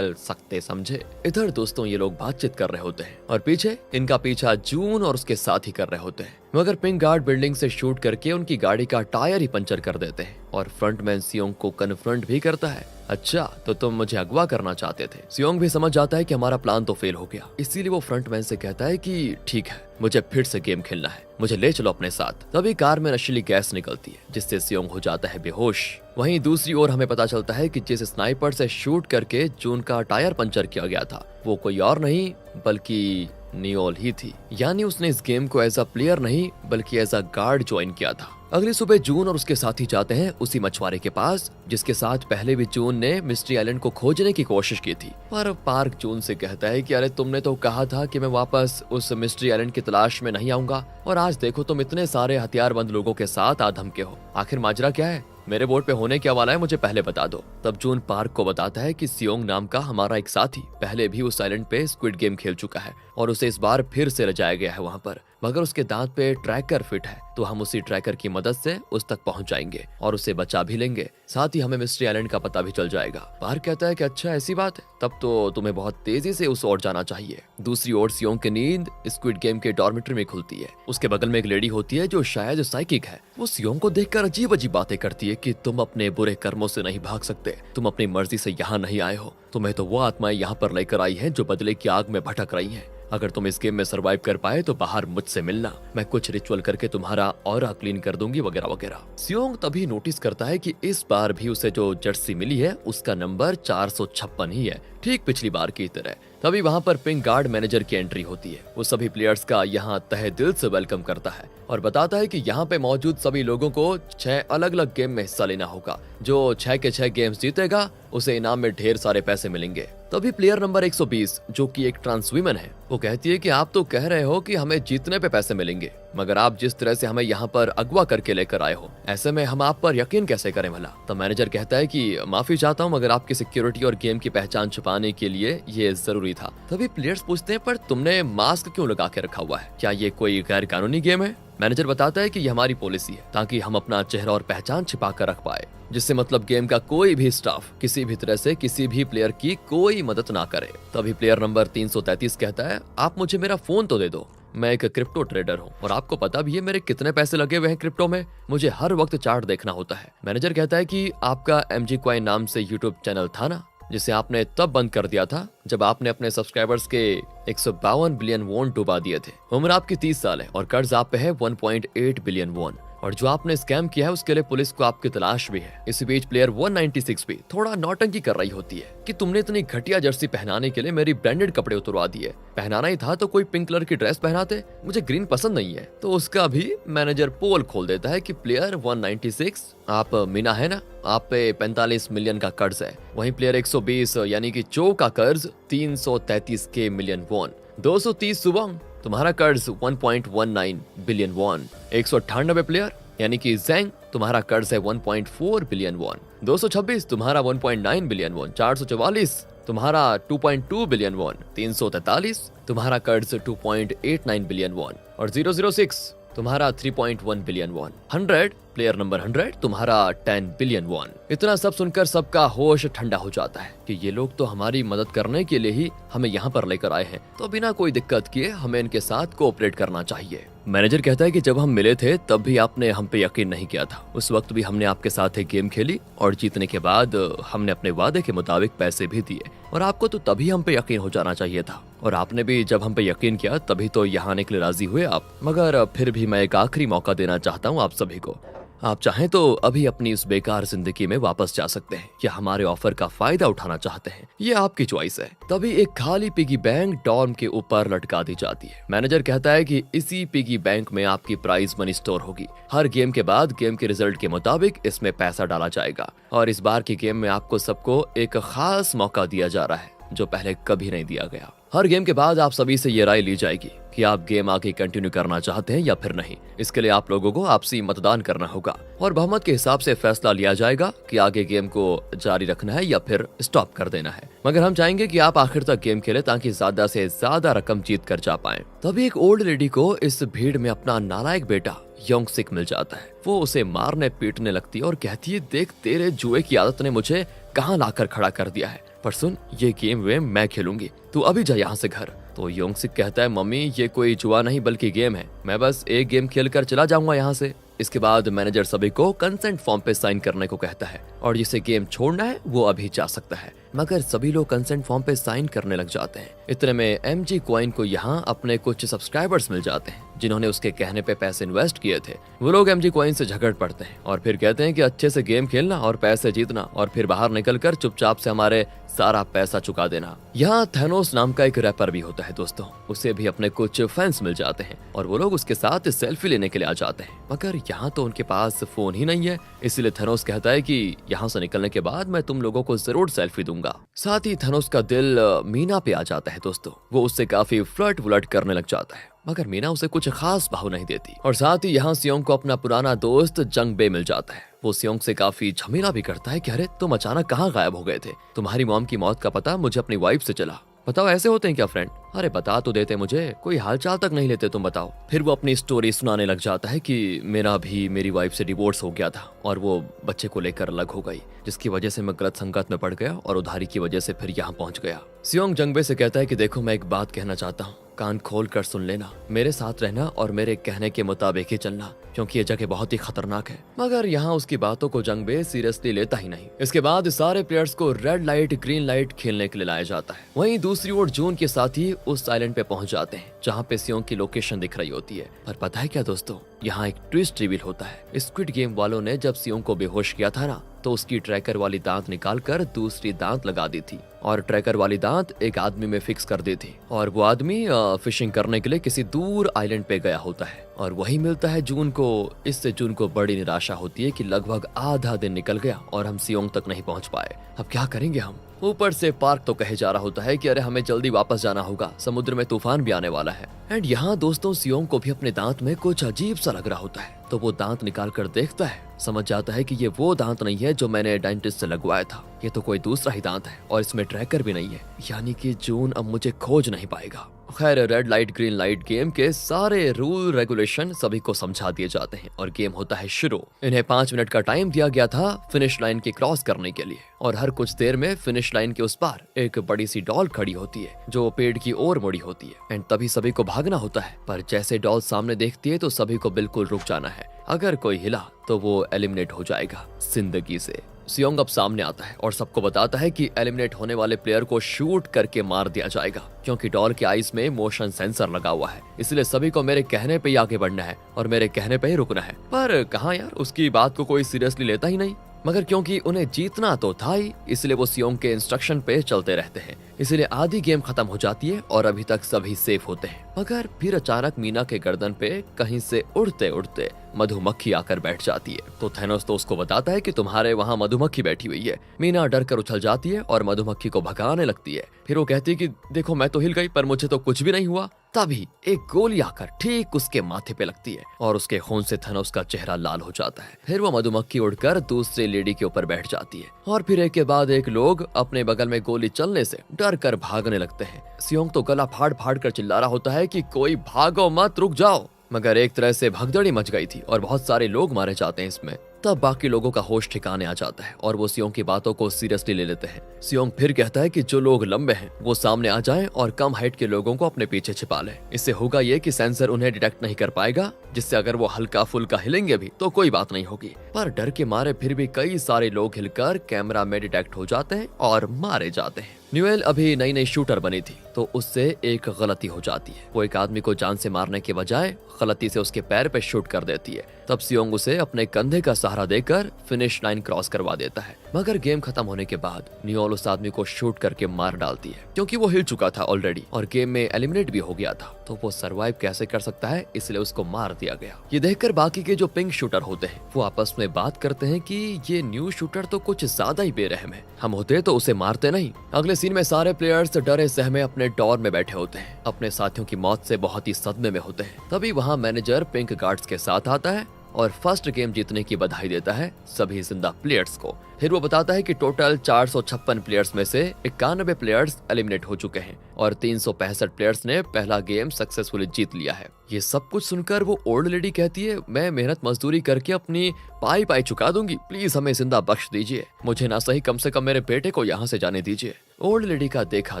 सकते, समझे। इधर दोस्तों ये लोग बातचीत कर रहे होते हैं और पीछे इनका पीछा जून और उसके साथी कर रहे होते हैं, मगर पिंक गार्ड बिल्डिंग से शूट करके उनकी गाड़ी का टायर ही पंचर कर देते हैं और फ्रंटमैन सियोंग को कन्फ्रंट भी करता है। अच्छा तो तुम मुझे अगवा करना चाहते थे। सियोंग भी समझ जाता है कि हमारा प्लान तो फेल हो गया, इसीलिए वो फ्रंटमैन से कहता है कि ठीक है मुझे फिर से गेम खेलना है, मुझे ले चलो अपने साथ। तभी कार में नशीली गैस निकलती है जिससे सियोंग हो जाता है बेहोश। वहीं दूसरी ओर हमें पता चलता है कि जिस स्नाइपर से शूट करके जून का टायर पंचर किया गया था वो कोई और नहीं बल्कि न्योल ही थी, यानी उसने इस गेम को एज अ प्लेयर नहीं बल्कि एज अ गार्ड ज्वाइन किया था। अगली सुबह जून और उसके साथी जाते हैं उसी मछुआरे के पास जिसके साथ पहले भी जून ने मिस्ट्री आइलैंड को खोजने की कोशिश की थी। पर पार्क जून से कहता है कि अरे तुमने तो कहा था कि मैं वापस उस मिस्ट्री आइलैंड की तलाश में नहीं आऊंगा और आज देखो तुम इतने सारे हथियारबंद लोगों के साथ आ धमके हो, आखिर माजरा क्या है? मेरे बोर्ड पे होने क्या वाला है मुझे पहले बता दो। तब जून पार्क को बताता है कि सियोंग नाम का हमारा एक साथी पहले भी उस आइलैंड पे स्क्विड गेम खेल चुका है और उसे इस बार फिर से ले जाया गया है वहाँ पर, मगर उसके दांत पे ट्रैकर फिट है तो हम उसी ट्रैकर की मदद से उस तक पहुंच जाएंगे और उसे बचा भी लेंगे, साथ ही हमें मिस्ट्री आइलैंड का पता भी चल जाएगा। पार्क कहता है कि अच्छा ऐसी बात है, तब तो तुम्हें बहुत तेजी से उस ओर जाना चाहिए। दूसरी ओर सियोंग की नींद स्क्विड गेम के डॉर्मेट्री में खुलती है। उसके बगल में एक लेडी होती है जो शायद साइकिक है। वो सियोंग को देखकर अजीब अजीब बातें करती है कि तुम अपने बुरे कर्मों से नहीं भाग सकते, तुम अपनी मर्जी से यहाँ नहीं आए हो, तुम्हें तो वो आत्माएं यहाँ पर लेकर आई हैं जो बदले की आग में भटक रही हैं। अगर तुम इस गेम में सरवाइव कर पाए तो बाहर मुझसे मिलना, मैं कुछ रिचुअल करके तुम्हारा ऑरा क्लीन कर दूंगी वगैरह वगैरह। सियोंग तभी नोटिस करता है कि इस बार भी उसे जो जर्सी मिली है उसका नंबर 456 ही है, ठीक पिछली बार की तरह। तभी वहाँ पर पिंक गार्ड मैनेजर की एंट्री होती है। वो सभी प्लेयर्स का यहाँ तहे दिल से वेलकम करता है और बताता है कि यहाँ पे मौजूद सभी लोगों को 6 अलग अलग गेम में हिस्सा लेना होगा। जो 6 के 6 गेम्स जीतेगा उसे इनाम में ढेर सारे पैसे मिलेंगे। तभी प्लेयर नंबर 120 जो कि एक ट्रांस वीमन है, वो कहती है कि आप तो कह रहे हो कि हमें जीतने पे पैसे मिलेंगे, मगर आप जिस तरह से हमें यहाँ पर अगवा करके लेकर आए हो, ऐसे में हम आप पर यकीन कैसे करें भला। तो मैनेजर कहता है कि माफी चाहता हूँ मगर आपकी सिक्योरिटी और गेम की पहचान छुपाने के लिए ये जरूरी था। तभी प्लेयर्स पूछते हैं पर तुमने मास्क क्यों लगा के रखा हुआ है, क्या ये कोई गैर कानूनी गेम है। मैनेजर बताता है कि ये हमारी पॉलिसी है ताकि हम अपना चेहरा और पहचान छिपा कर रख पाए, जिससे मतलब गेम का कोई भी स्टाफ किसी भी तरह से किसी भी प्लेयर की कोई मदद ना करे। तभी प्लेयर नंबर 333 कहता है आप मुझे मेरा फोन तो दे दो, मैं एक क्रिप्टो ट्रेडर हूँ और आपको पता भी है मेरे कितने पैसे लगे हुए हैं क्रिप्टो में, मुझे हर वक्त चार्ट देखना होता है। मैनेजर कहता है कि आपका MG Coin नाम से यूट्यूब चैनल था ना, जिसे आपने तब बंद कर दिया था जब आपने अपने सब्सक्राइबर्स के 152 बिलियन वॉन डुबा दिए थे। उम्र आपकी 30 साल है और कर्ज आप पे है 1.8 बिलियन वॉन, और जो आपने स्कैम किया है उसके लिए पुलिस को आपकी तलाश भी है। इसी बीच प्लेयर 196 भी थोड़ा नौटंकी कर रही होती है कि तुमने इतनी घटिया जर्सी पहनाने के लिए मेरी ब्रांडेड कपड़े उतरवा दिए, पहनाना ही था तो कोई पिंक कलर की ड्रेस पहनाते, मुझे ग्रीन पसंद नहीं है। तो उसका भी मैनेजर पोल खोल देता है कि प्लेयर 196 आप मीना है ना, आप पे 45 मिलियन का कर्ज है, वहीं प्लेयर 120 यानी कि चो का कर्ज 333 के मिलियन वॉन, 230 सुबंग तुम्हारा कर्ज 1.19 बिलियन वॉन, 198 प्लेयर यानी कि जैंग तुम्हारा कर्ज है 1.4 बिलियन वॉन, 226 तुम्हारा 1.9 बिलियन वॉन, 444 तुम्हारा 2.2 बिलियन वॉन, 343 तुम्हारा कर्ज 2.89 बिलियन वॉन और 006 तुम्हारा 3.1 बिलियन वॉन, 100 प्लेयर नंबर 100 तुम्हारा 10 बिलियन वॉन। इतना सब सुनकर सबका होश ठंडा हो जाता है कि ये लोग तो हमारी मदद करने के लिए ही हमें यहाँ पर लेकर आए हैं, तो बिना कोई दिक्कत किए हमें इनके साथ कोऑपरेट करना चाहिए। मैनेजर कहता है कि जब हम मिले थे तब भी आपने हम पे यकीन नहीं किया था, उस वक्त भी हमने आपके साथ एक गेम खेली और जीतने के बाद हमने अपने वादे के मुताबिक पैसे भी दिए और आपको तो तभी हम पे यकीन हो जाना चाहिए था, और आपने भी जब हम पे यकीन किया तभी तो यहाँ आने के लिए राजी हुए आप। मगर फिर भी मैं एक आखिरी मौका देना चाहता हूँ आप सभी को, आप चाहें तो अभी अपनी उस बेकार जिंदगी में वापस जा सकते हैं या हमारे ऑफर का फायदा उठाना चाहते हैं, ये आपकी चॉइस है। तभी एक खाली पिगी बैंक डॉर्म के ऊपर लटका दी जाती है। मैनेजर कहता है कि इसी पिगी बैंक में आपकी प्राइज मनी स्टोर होगी, हर गेम के बाद गेम के रिजल्ट के मुताबिक इसमें पैसा डाला जाएगा और इस बार की गेम में आपको सबको एक खास मौका दिया जा रहा है जो पहले कभी नहीं दिया गया। हर गेम के बाद आप सभी से ये राय ली जाएगी कि आप गेम आगे कंटिन्यू करना चाहते हैं या फिर नहीं। इसके लिए आप लोगों को आपसी मतदान करना होगा और बहुमत के हिसाब से फैसला लिया जाएगा कि आगे गेम को जारी रखना है या फिर स्टॉप कर देना है। मगर हम चाहेंगे कि आप आखिर तक गेम खेलें ताकि ज्यादा से ज्यादा रकम जीत कर जा पाए। तभी एक ओल्ड लेडी को इस भीड़ में अपना नालायक बेटा योंग सिक मिल जाता है। वो उसे मारने पीटने लगती है और कहती है देख तेरे जुए की आदत ने मुझे कहाँ लाकर खड़ा कर दिया है, पर सुन ये गेम वेम मैं खेलूंगी, तू अभी जा यहाँ से घर। तो योंग सिक कहता है मम्मी ये कोई जुआ नहीं बल्कि गेम है, मैं बस एक गेम खेल कर चला जाऊंगा यहाँ से। इसके बाद मैनेजर सभी को कंसेंट फॉर्म पे साइन करने को कहता है और जिसे गेम छोड़ना है वो अभी जा सकता है। मगर सभी लोग कंसेंट फॉर्म पे साइन करने लग जाते हैं। इतने में MG Coin को यहाँ अपने कुछ सब्सक्राइबर्स मिल जाते हैं जिन्होंने उसके कहने पे पैसे इन्वेस्ट किए थे। वो लोग MG Coin से झगड़ पड़ते हैं और फिर कहते हैं कि अच्छे से गेम खेलना और पैसे जीतना और फिर बाहर निकलकर चुपचाप से हमारे सारा पैसा चुका देना। यहाँ थैनोस नाम का एक रैपर भी होता है दोस्तों, उसे भी अपने कुछ फैंस मिल जाते हैं और वो लोग उसके साथ सेल्फी लेने के लिए आ जाते हैं। मगर यहाँ तो उनके पास फोन ही नहीं है, इसलिए थैनोस कहता है कि यहाँ से निकलने के बाद मैं तुम लोगों को जरूर सेल्फी दूंगा। साथ ही थैनोस का दिल मीना पे आ जाता है दोस्तों, वो उससे काफी फ्लर्ट वुलट करने लग जाता है, मगर मीना उसे कुछ खास भाव नहीं देती। और साथ ही यहाँ सियोंग को अपना पुराना दोस्त जंग बे मिल जाता है। वो सियोंग से काफी झमेला भी करता है कि अरे तुम अचानक कहाँ गायब हो गए थे, तुम्हारी मॉम की मौत का पता मुझे अपनी वाइफ से चला, बताओ ऐसे होते हैं क्या फ्रेंड, अरे बता तो देते मुझे, कोई हालचाल तक नहीं लेते तुम बताओ। फिर वो अपनी स्टोरी सुनाने लग जाता है कि मेरा भी मेरी वाइफ से डिवोर्स हो गया था और वो बच्चे को लेकर अलग हो गई, जिसकी वजह से मैं गलत संगत में पड़ गया और उधारी की वजह से फिर यहाँ पहुंच गया। सियोंग जंगबे से कहता है कि देखो मैं एक बात कहना चाहता हूँ, कान खोल कर सुन लेना, मेरे साथ रहना और मेरे कहने के मुताबिक ही चलना, क्योंकि ये जगह बहुत ही खतरनाक है। मगर यहाँ उसकी बातों को जंगबे सीरियसली लेता ही नहीं। इसके बाद सारे प्लेयर्स को रेड लाइट ग्रीन लाइट खेलने के लिए लाया जाता है। वहीं दूसरी ओर जून के साथ ही उस आइलैंड पे पहुंच जाते हैं जहाँ पे सियोंग की लोकेशन दिख रही होती है। पर पता है क्या दोस्तों, यहाँ एक ट्विस्ट रिवील होता है। स्क्विड गेम वालों ने जब सियोंग को बेहोश किया था ना, तो उसकी ट्रैकर वाली दांत निकाल कर दूसरी दांत लगा दी थी और ट्रैकर वाली दांत एक आदमी में फिक्स कर दी थी। और वो आदमी फिशिंग करने के लिए किसी दूर आइलैंड पे गया होता है और वही मिलता है जून को। इससे जून को बड़ी निराशा होती है कि लगभग आधा दिन निकल गया और हम सियोंग तक नहीं पहुंच पाए। अब क्या करेंगे हम? ऊपर से पार्क तो कहे जा रहा होता है कि अरे हमें जल्दी वापस जाना होगा, समुद्र में तूफान भी आने वाला है। एंड यहाँ दोस्तों सियोंग को भी अपने दांत में कुछ अजीब सा लग रहा होता है, तो वो दांत निकाल कर देखता है। समझ जाता है कि ये वो दांत नहीं है जो मैंने डेंटिस्ट से लगवाया था, ये तो कोई दूसरा ही दांत है और इसमें ट्रैकर भी नहीं है, यानी कि जून अब मुझे खोज नहीं पाएगा। खैर red light green light game के सारे रूल रेगुलेशन सभी को समझा दिए जाते हैं और गेम होता है शुरू। इन्हें 5 मिनट का टाइम दिया गया था फिनिश लाइन की क्रॉस करने के लिए और हर कुछ देर में फिनिश लाइन के उस पार एक बड़ी सी डॉल खड़ी होती है जो पेड़ की ओर मुड़ी होती है। एंड तभी सभी को भागना होता है, पर जैसे डॉल सामने देखती है तो सभी को बिल्कुल रुक जाना है। अगर कोई हिला तो वो एलिमिनेट हो जाएगा जिंदगी से। सियोंग अब सामने आता है और सबको बताता है कि एलिमिनेट होने वाले प्लेयर को शूट करके मार दिया जाएगा, क्योंकि डॉल के आईज में मोशन सेंसर लगा हुआ है। इसलिए सभी को मेरे कहने पे ही आगे बढ़ना है और मेरे कहने पे ही रुकना है। पर कहाँ यार, उसकी बात को कोई सीरियसली लेता ही नहीं। मगर क्योंकि उन्हें जीतना तो था ही, इसलिए वो सियोंग के इंस्ट्रक्शन पे चलते रहते हैं। इसलिए आधी गेम खत्म हो जाती है और अभी तक सभी सेफ होते हैं। मगर फिर अचानक मीना के गर्दन पे कहीं से उड़ते उड़ते मधुमक्खी आकर बैठ जाती है। तो थैनोस तो उसको बताता है कि तुम्हारे वहाँ मधुमक्खी बैठी हुई है। मीना डर कर उछल जाती है और मधुमक्खी को भगाने लगती है। फिर वो कहती है कि देखो मैं तो हिल गई पर मुझे तो कुछ भी नहीं हुआ। तभी एक गोली आकर ठीक उसके माथे पे लगती है और उसके खून से थैनोस का चेहरा लाल हो जाता है। फिर वो मधुमक्खी उड़कर दूसरे लेडी के ऊपर बैठ जाती है और फिर एक के बाद एक लोग अपने बगल में गोली चलने से डर कर भागने लगते हैं। सियोंग तो गला फाड़ फाड़ कर चिल्ला रहा होता है कि कोई भागो मत, रुक जाओ। मगर एक तरह से भगदड़ी मच गई थी और बहुत सारे लोग मारे जाते हैं इसमें। तब बाकी लोगों का होश ठिकाने आ जाता है और वो सियोंग की बातों को सीरियसली ले लेते हैं। सियोंग फिर कहता है कि जो लोग लंबे हैं वो सामने आ जाएं और कम हाइट के लोगों को अपने पीछे छिपा लें। इससे होगा ये कि सेंसर उन्हें डिटेक्ट नहीं कर पाएगा, जिससे अगर वो हल्का फुल्का हिलेंगे भी तो कोई बात नहीं होगी। पर डर के मारे फिर भी कई सारे लोग हिलकर कैमरा में डिटेक्ट हो जाते हैं और मारे जाते हैं। न्यूएल अभी नई नई शूटर बनी थी तो उससे एक गलती हो जाती है। वो एक आदमी को जान से मारने के बजाय गलती से उसके पैर पे शूट कर देती है। तब सियोंग उसे अपने कंधे का सहारा देकर फिनिश लाइन क्रॉस करवा देता है। मगर गेम खत्म होने के बाद न्यूएल उस आदमी को शूट करके मार डालती है, क्योंकि वो हिल चुका था ऑलरेडी और गेम में एलिमिनेट भी हो गया था, तो वो सरवाइव कैसे कर सकता है, इसलिए उसको मार दिया गया। ये देखकर बाकी के जो पिंक शूटर होते हैं वो आपस में बात करते हैं कि ये न्यू शूटर तो कुछ ज्यादा ही बेरहम है, हम होते तो उसे मारते नहीं। अगले सीन में सारे प्लेयर्स डरे सहमे अपने डॉर में बैठे होते हैं, अपने साथियों की मौत से बहुत ही सदमे में होते हैं। तभी वहाँ मैनेजर पिंक गार्ड्स के साथ आता है और फर्स्ट गेम जीतने की बधाई देता है सभी जिंदा प्लेयर्स को। फिर वो बताता है कि टोटल 456 प्लेयर्स में से 91 प्लेयर्स एलिमिनेट हो चुके हैं और 365 प्लेयर्स ने पहला गेम सक्सेसफुली जीत लिया है। ये सब कुछ सुनकर वो ओल्ड लेडी कहती है, मैं मेहनत मजदूरी करके अपनी पाई पाई चुका दूंगी, प्लीज हमें जिंदा बख्श दीजिए, मुझे ना सही कम से कम मेरे बेटे को यहाँ से जाने दीजिए। ओल्ड लेडी का देखा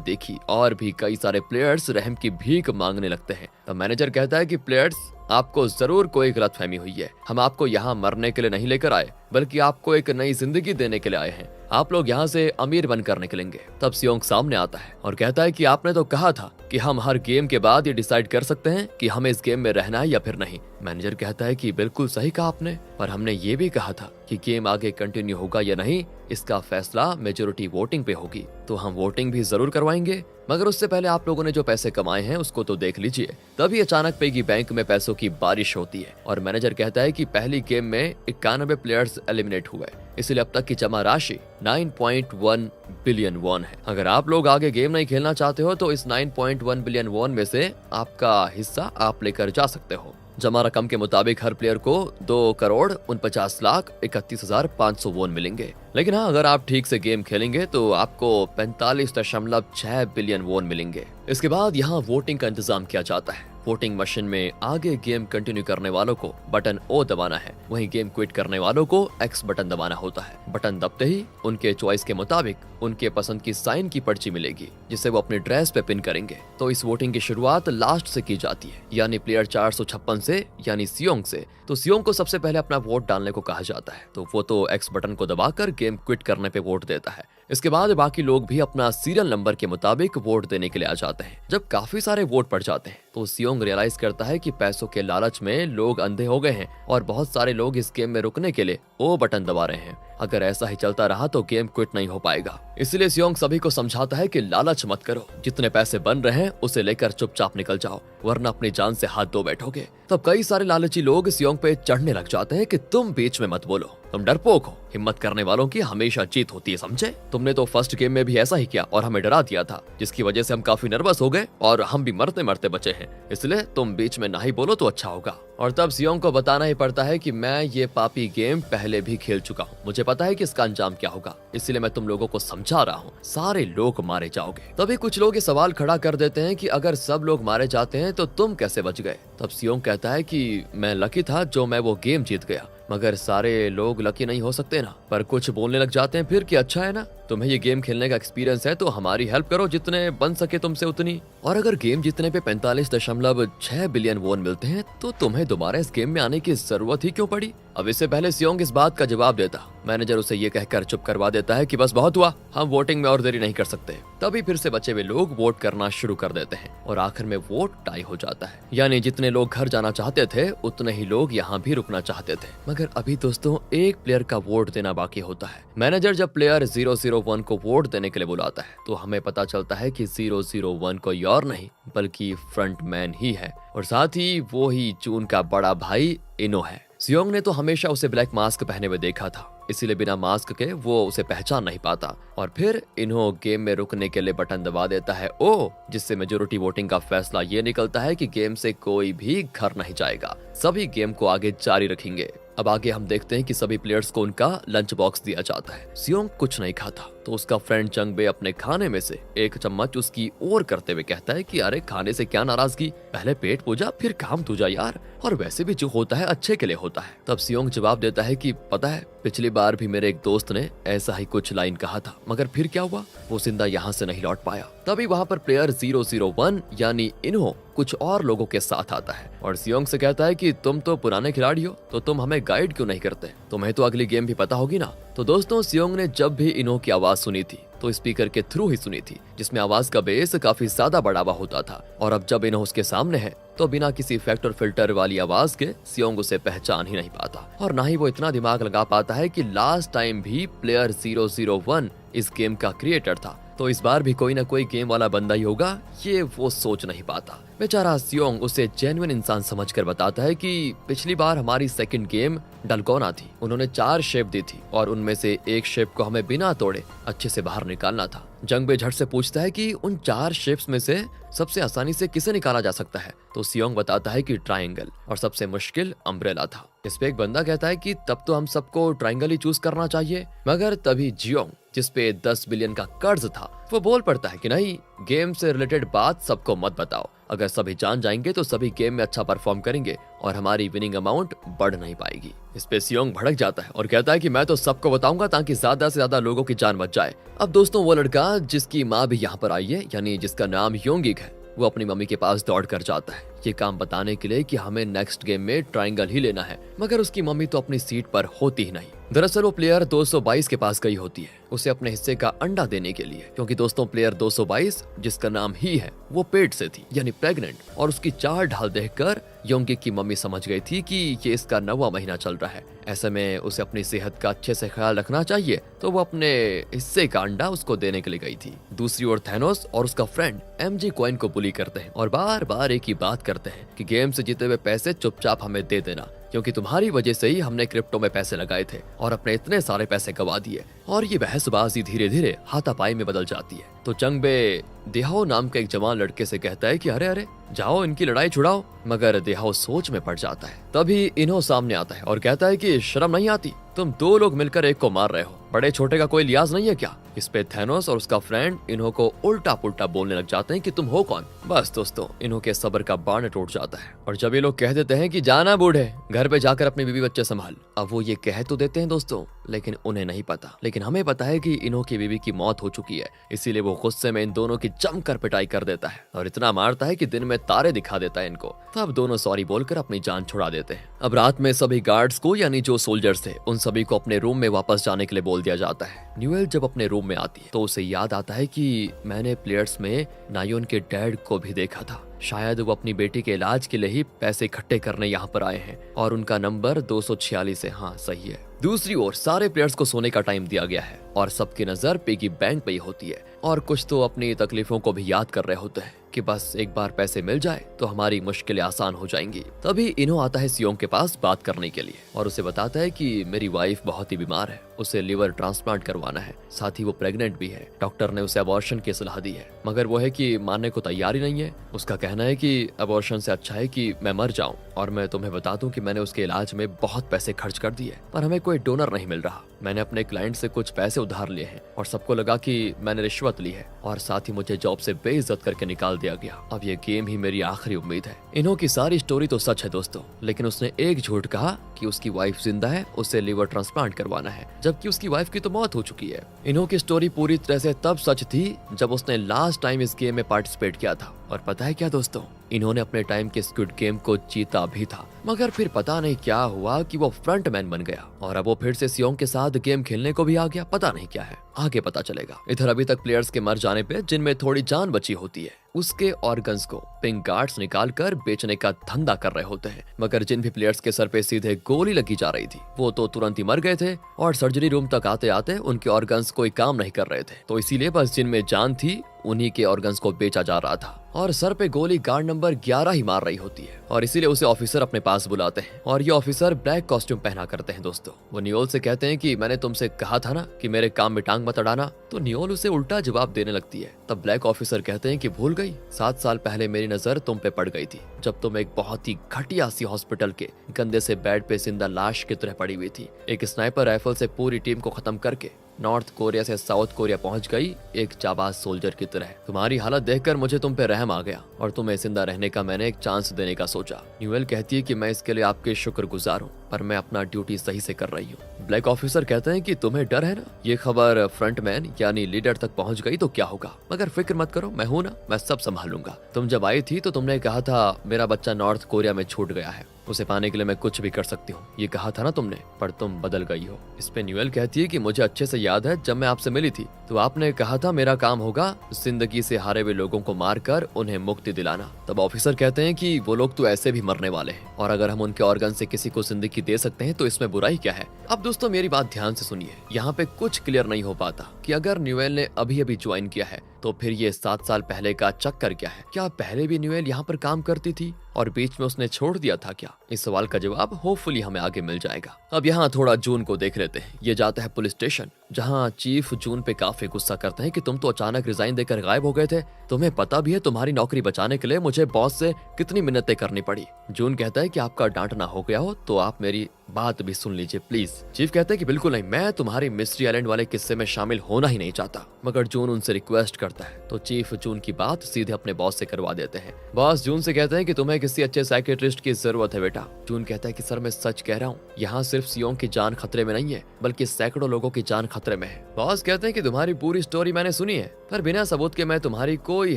देखी और भी कई सारे प्लेयर्स रहम की भीख मांगने लगते हैं। तो मैनेजर कहता है कि प्लेयर्स आपको जरूर कोई गलतफहमी हुई है, हम आपको यहाँ मरने के लिए नहीं लेकर आए बल्कि आपको एक नई जिंदगी देने के लिए आए हैं, आप लोग यहाँ से अमीर बनकर निकलेंगे। तब सियोंग सामने आता है और कहता है कि आपने तो कहा था कि हम हर गेम के बाद ये डिसाइड कर सकते हैं कि हमें इस गेम में रहना है या फिर नहीं। मैनेजर कहता है कि बिल्कुल सही कहा आपने, पर हमने ये भी कहा था कि गेम आगे कंटिन्यू होगा या नहीं इसका फैसला मेजोरिटी वोटिंग पे होगी, तो हम वोटिंग भी जरूर करवाएंगे, मगर उससे पहले आप लोगों ने जो पैसे कमाए हैं उसको तो देख लीजिए। तभी अचानक पेगी बैंक में पैसों की बारिश होती है और मैनेजर कहता है कि पहली गेम में 91 प्लेयर्स एलिमिनेट हुए, इसलिए अब तक की जमा राशि 9.1 बिलियन वॉन है। अगर आप लोग आगे गेम नहीं खेलना चाहते हो तो इस 9.1 बिलियन वॉन में से आपका हिस्सा आप लेकर जा सकते हो। जमा रकम के मुताबिक हर प्लेयर को 2,49,31,500 वॉन मिलेंगे, लेकिन हाँ अगर आप ठीक से गेम खेलेंगे तो आपको 45.6 बिलियन वॉन मिलेंगे। इसके बाद यहाँ वोटिंग का इंतजाम किया जाता है। वोटिंग मशीन में आगे गेम कंटिन्यू करने वालों को बटन ओ दबाना है, वहीं गेम क्विट करने वालों को एक्स बटन दबाना होता है। बटन दबते ही उनके चॉइस के मुताबिक उनके पसंद की साइन की पर्ची मिलेगी जिसे वो अपने ड्रेस पे पिन करेंगे। तो इस वोटिंग की शुरुआत लास्ट से की जाती है, यानी प्लेयर 456 से, यानी सियोंग से। तो सियोंग को सबसे पहले अपना वोट डालने को कहा जाता है, तो वो तो एक्स बटन को दबाकर गेम क्विट करने पे वोट देता है। इसके बाद बाकी लोग भी अपना सीरियल नंबर के मुताबिक वोट देने के लिए आ जाते हैं। जब काफी सारे वोट पड़ जाते हैं तो सियोंग रियलाइज करता है कि पैसों के लालच में लोग अंधे हो गए हैं और बहुत सारे लोग इस गेम में रुकने के लिए ओ बटन दबा रहे हैं। अगर ऐसा ही चलता रहा तो गेम क्विट नहीं हो पाएगा। इसलिए सियोंग सभी को समझाता है कि लालच मत करो, जितने पैसे बन रहे हैं उसे लेकर चुपचाप निकल जाओ, वरना अपनी जान से हाथ धो बैठोगे। तब कई सारे लालची लोग सियोंग पे चढ़ने लग जाते हैं कि तुम बीच में मत बोलो, तुम डरपोक हो, हिम्मत करने वालों की हमेशा जीत होती है, समझे? तुमने तो फर्स्ट गेम में भी ऐसा ही किया और हमें डरा दिया था, जिसकी वजह से हम काफी नर्वस हो गए और हम भी मरते मरते बचे हैं, इसलिए तुम बीच में ना ही बोलो तो अच्छा होगा। और तब सियोंग को बताना ही पड़ता है कि मैं ये पापी गेम पहले भी खेल चुका हूँ, मुझे पता है कि इसका अंजाम क्या होगा, इसलिए मैं तुम लोगों को समझा रहा हूँ, सारे लोग मारे जाओगे। तभी कुछ लोग ये सवाल खड़ा कर देते हैं कि अगर सब लोग मारे जाते हैं तो तुम कैसे बच गए? तब सियोंग कहता है कि मैं लकी था जो मैं वो गेम जीत गया, मगर सारे लोग लकी नहीं हो सकते ना। पर कुछ बोलने लग जाते हैं फिर कि अच्छा है ना, तुम्हें ये गेम खेलने का एक्सपीरियंस है तो हमारी हेल्प करो, जितने बन सके तुमसे उतनी। और अगर गेम जीतने पे 45.6 बिलियन वोन मिलते हैं तो तुम्हें दोबारा इस गेम में आने की जरूरत ही क्यों पड़ी? अब इससे पहले सियोंग इस बात का जवाब देता, मैनेजर उसे ये कहकर चुप करवा देता है कि बस बहुत हुआ, हम वोटिंग में और देरी नहीं कर सकते। तभी फिर से बचे हुए लोग वोट करना शुरू कर देते हैं और आखिर में वोट टाई हो जाता है, यानी जितने लोग घर जाना चाहते थे उतने ही लोग यहाँ भी रुकना चाहते थे। मगर अभी दोस्तों एक प्लेयर का वोट देना बाकी होता है। मैनेजर जब प्लेयर 001 को वोट देने के लिए बुलाता है तो हमें पता चलता है कि 001 कोई और नहीं बल्कि फ्रंटमैन ही है, और साथ ही वो ही जून का बड़ा भाई इनो है। सियोंग ने तो हमेशा उसे ब्लैक मास्क पहने हुए देखा था, इसीलिए बिना मास्क के वो उसे पहचान नहीं पाता। और फिर इन्हों गेम में रुकने के लिए बटन दबा देता है ओ, जिससे मेजोरिटी वोटिंग का फैसला ये निकलता है कि गेम से कोई भी घर नहीं जाएगा, सभी गेम को आगे जारी रखेंगे। अब आगे हम देखते हैं कि सभी प्लेयर्स को उनका लंच बॉक्स दिया जाता है। सियोंग कुछ नहीं खाता तो उसका फ्रेंड चंगबे अपने खाने में से एक चम्मच उसकी ओर करते हुए कहता है कि अरे खाने से क्या नाराजगी, पहले पेट पूजा फिर काम तुझा यार, और वैसे भी जो होता है अच्छे के लिए होता है। तब सियोंग जवाब देता है कि पता है पिछली बार भी मेरे एक दोस्त ने ऐसा ही कुछ लाइन कहा था, मगर फिर क्या हुआ, वो जिंदा यहाँ से नहीं लौट पाया। तभी वहाँ पर प्लेयर 001 यानी इन्हो कुछ और लोगों के साथ आता है और सियोंग से कहता है कि तुम तो पुराने खिलाड़ी हो तो तुम हमें गाइड क्यों नहीं करते, तुम्हें तो अगली गेम भी पता होगी ना। तो दोस्तों सियोंग ने जब भी इन्हो की आवाज सुनी थी तो स्पीकर के थ्रू ही सुनी थी, जिसमें आवाज का बेस काफी ज्यादा बढ़ा हुआ होता था, और अब जब इन्हो उसके सामने है तो बिना किसी इफेक्ट और फिल्टर वाली आवाज के सियोंग उसे पहचान ही नहीं पाता, और ना ही वो इतना दिमाग लगा पाता है कि लास्ट टाइम भी प्लेयर 001 इस गेम का क्रिएटर था, तो इस बार भी कोई ना कोई गेम वाला बंदा ही होगा, ये वो सोच नहीं पाता। बेचारा सियोंग उसे जेन्युइन इंसान समझकर बताता है कि पिछली बार हमारी सेकंड गेम डलगोना थी, उन्होंने 4 शेप दी थी और उनमें से एक शेप को हमें बिना तोड़े अच्छे से बाहर निकालना था। जंगबे झट से पूछता है कि उन 4 शेप्स में से सबसे आसानी से किसे निकाला जा सकता है, तो सियोंग बताता है कि ट्रायंगल, और सबसे मुश्किल अम्ब्रेला था। इस पे एक बंदा कहता है कि तब तो हम सबको ट्रायंगल ही चूज करना चाहिए, मगर तभी जियोंग जिसपे 10 बिलियन का कर्ज था वो बोल पड़ता है कि नहीं, गेम से रिलेटेड बात सबको मत बताओ, अगर सभी जान जाएंगे तो सभी गेम में अच्छा परफॉर्म करेंगे और हमारी विनिंग अमाउंट बढ़ नहीं पाएगी। इस पे सियोंग भड़क जाता है और कहता है कि मैं तो सबको बताऊंगा ताकि ज्यादा से ज्यादा लोगों की जान बच जाए। अब दोस्तों वो लड़का जिसकी माँ भी यहाँ पर आई है, यानी जिसका नाम योंगिक है, वो अपनी मम्मी के पास दौड़ कर जाता है ये काम बताने के लिए कि हमें नेक्स्ट गेम में ट्रायंगल ही लेना है, मगर उसकी मम्मी तो अपनी सीट पर होती ही नहीं। दरअसल वो प्लेयर 222 के पास गई होती है उसे अपने हिस्से का अंडा देने के लिए, क्योंकि दोस्तों प्लेयर 222 जिसका नाम ही है वो पेट से थी यानी प्रेग्नेंट, और उसकी चाल ढाल देखकर योंगिक की मम्मी समझ गई थी कि ये इसका 9वां महीना चल रहा है, ऐसे में उसे अपनी सेहत का अच्छे से ख्याल रखना चाहिए, तो वो अपने हिस्से का अंडा उसको देने के लिए गई थी। दूसरी ओर थैनोस और उसका फ्रेंड एमजी कॉइन को बुली करते हैं और बार बार एक ही बात करते हैं कि गेम से जीते हुए पैसे चुपचाप हमें दे देना, क्योंकि तुम्हारी वजह से ही हमने क्रिप्टो में पैसे लगाए थे और अपने इतने सारे पैसे गवा दिए। और ये बहसबाजी धीरे धीरे हाथापाई में बदल जाती है। तो चंगबे देहाओ नाम के एक जवान लड़के से कहता है कि अरे अरे जाओ इनकी लड़ाई छुड़ाओ, मगर देहाओ सोच में पड़ जाता है। तभी इन्हो सामने आता है और कहता है कि शर्म नहीं आती, तुम 2 लोग मिलकर एक को मार रहे हो, बड़े छोटे का कोई लिहाज नहीं है क्या? इस पे थैनोस और उसका फ्रेंड इन्हो को उल्टा पुल्टा बोलने लग जाते हैं कि तुम हो कौन। बस दोस्तों इन्हो के सब्र का बाण टूट जाता है और जब ये लोग कह देते हैं कि जाना बूढ़े, घर पे जाकर अपनी बीवी बच्चे संभाल। अब वो ये कह तो देते हैं दोस्तों, लेकिन उन्हें नहीं पता, लेकिन हमें पता है कि इन्हो की बीवी की मौत हो चुकी है, इसीलिए वो गुस्से में इन दोनों की जमकर पिटाई कर देता है और इतना मारता है कि दिन में तारे दिखा देता है इनको। तब दोनों सॉरी बोलकर अपनी जान छुड़ा देते हैं। अब रात में सभी गार्ड्स को यानी जो सोल्जर्स थे उन सभी को अपने रूम में वापस जाने के लिए बोल दिया जाता है। न्यूएल जब अपने रूम में आती है तो उसे याद आता है कि मैंने प्लेयर्स में नायोन के डैड को भी देखा था। शायद वो अपनी बेटी के इलाज के लिए ही पैसे इकट्ठे करने यहाँ पर आए हैं और उनका नंबर 246 है। हाँ सही है। दूसरी ओर सारे प्लेयर्स को सोने का टाइम दिया गया है और सबकी नजर पिगी बैंक पे ही होती है और कुछ तो अपनी तकलीफों को भी याद कर रहे होते हैं कि बस एक बार पैसे मिल जाए तो हमारी मुश्किलें आसान हो जाएंगी। तभी इनो आता है सियोंग के पास बात करने के लिए और उसे बताता है कि मेरी वाइफ बहुत ही बीमार है, उसे लिवर ट्रांसप्लांट करवाना है, साथ ही वो प्रेग्नेंट भी है। डॉक्टर ने उसे अबॉर्शन की सलाह दी है मगर वो है कि मानने को तैयार ही नहीं है। उसका कहना है कि अबॉर्शन से अच्छा है कि मैं मर जाऊं और मैं तुम्हें बता दूं कि मैंने उसके इलाज में बहुत पैसे खर्च कर दिए पर हमें कोई डोनर नहीं मिल रहा। मैंने अपने क्लाइंट से कुछ पैसे उधार लिए हैं और सबको लगा कि मैंने रिश्वत ली है और साथ ही मुझे जॉब से बेइज्जत करके निकाल दिया गया। अब ये गेम ही मेरी आखिरी उम्मीद है। इन्हों की सारी स्टोरी तो सच है दोस्तों, लेकिन उसने एक झूठ कहा कि उसकी वाइफ जिंदा है, उसे लिवर ट्रांसप्लांट करवाना है, जबकि उसकी वाइफ की तो मौत हो चुकी है। इन्हों की स्टोरी पूरी तरह से तब सच थी जब उसने लास्ट टाइम इस गेम में पार्टिसिपेट किया था और पता है क्या दोस्तों, इन्होंने अपने टाइम के स्क्विड गेम को जीता भी था मगर फिर पता नहीं क्या हुआ कि वो फ्रंटमैन बन गया और अब वो फिर से सियोंग के साथ गेम खेलने को भी आ गया। पता नहीं क्या है, आगे पता चलेगा। इधर अभी तक प्लेयर्स के मर जाने पे जिनमें थोड़ी जान बची होती है उसके ऑर्गन्स को पिंक गार्ड्स निकाल कर बेचने का धंधा कर रहे होते हैं मगर जिन भी प्लेयर्स के सर पे सीधे गोली लगी जा रही थी वो तो तुरंत ही मर गए थे और सर्जरी रूम तक आते आते उनके ऑर्गन्स कोई काम नहीं कर रहे थे, तो इसीलिए बस जिनमें जान थी उन्हीं के ऑर्गन्स को बेचा जा रहा था और सर पे गोली गार्ड नंबर 11 ही मार रही होती है और इसीलिए उसे ऑफिसर अपने पास बुलाते हैं और ये ऑफिसर ब्लैक कॉस्ट्यूम पहना करते हैं दोस्तों। वो नियोल से कहते हैं कि मैंने तुमसे कहा था ना कि मेरे काम में टांग मत अड़ाना, तो नियोल उसे उल्टा जवाब देने लगती है। तब ब्लैक ऑफिसर कहते हैं कि भूल गई, 7 साल पहले मेरी नजर तुम पे पड़ गई थी जब तुम एक बहुत ही घटिया सी हॉस्पिटल के गंदे से बेड पे जिंदा लाश की तरह पड़ी हुई थी। एक स्नाइपर राइफल से पूरी टीम को खत्म करके नॉर्थ कोरिया से साउथ कोरिया पहुंच गई एक जाबाज सोल्जर की तरह। तुम्हारी हालत देखकर मुझे तुम पे रहम आ गया और तुम्हें जिंदा रहने का मैंने एक चांस देने का सोचा। न्यूएल कहती है कि मैं इसके लिए आपके शुक्रगुजार हूँ पर मैं अपना ड्यूटी सही से कर रही हूँ। ब्लैक ऑफिसर कहते हैं कि तुम्हें डर है ना, ये खबर फ्रंटमैन यानी लीडर तक पहुंच गई तो क्या होगा, मगर फिक्र मत करो, मैं हूँ ना, मैं सब संभालूंगा। तुम जब आई थी तो तुमने कहा था मेरा बच्चा नॉर्थ कोरिया में छूट गया है, उसे पाने के लिए मैं कुछ भी कर सकती हूँ, ये कहा था ना तुमने, पर तुम बदल गई हो। इस पे न्यूएल कहती है कि मुझे अच्छे से याद है जब मैं आपसे मिली थी तो आपने कहा था मेरा काम होगा जिंदगी से हारे हुए लोगों को मारकर उन्हें मुक्ति दिलाना। तब ऑफिसर कहते हैं कि वो लोग तो ऐसे भी मरने वाले हैं और अगर हम उनके ऑर्गन से किसी को जिंदगी दे सकते हैं तो इसमें बुराई क्या है। अब दोस्तों मेरी बात ध्यान से सुनिए, यहाँ पे कुछ क्लियर नहीं हो पाता कि अगर न्यूएल ने अभी अभी ज्वाइन किया है तो फिर ये 7 साल पहले का चक्कर क्या है। क्या पहले भी न्यूएल यहाँ पर काम करती थी और बीच में उसने छोड़ दिया था क्या? इस सवाल का जवाब होपफुली हमें आगे मिल जाएगा। अब यहाँ थोड़ा जून को देख लेते हैं। ये जाता है पुलिस स्टेशन जहाँ चीफ जून पे काफी गुस्सा करते हैं कि तुम तो अचानक रिजाइन देकर गायब हो गए थे, तुम्हें पता भी है तुम्हारी नौकरी बचाने के लिए मुझे बॉस से कितनी मिन्नतें करनी पड़ी। जून कहता है कि आपका डांटना हो गया हो तो आप मेरी बात भी सुन लीजिए प्लीज। चीफ कहते हैं कि बिल्कुल नहीं, मैं तुम्हारी मिस्ट्री आइलैंड वाले किस्से में शामिल होना ही नहीं चाहता, मगर जून उनसे रिक्वेस्ट करता है तो चीफ जून की बात सीधे अपने बॉस से करवा देते हैं। बॉस जून से कहते हैं कि तुम्हें किसी अच्छे साइकेट्रिस्ट की जरूरत है बेटा। जून कहता है कि सर मैं सच कह रहा हूँ, यहाँ सिर्फ सियोंग की जान खतरे में नहीं है बल्कि सैकड़ों लोगों की जान खतरे में है। बॉस कहते हैं कि तुम्हारी पूरी स्टोरी मैंने सुनी है पर बिना सबूत के मैं तुम्हारी कोई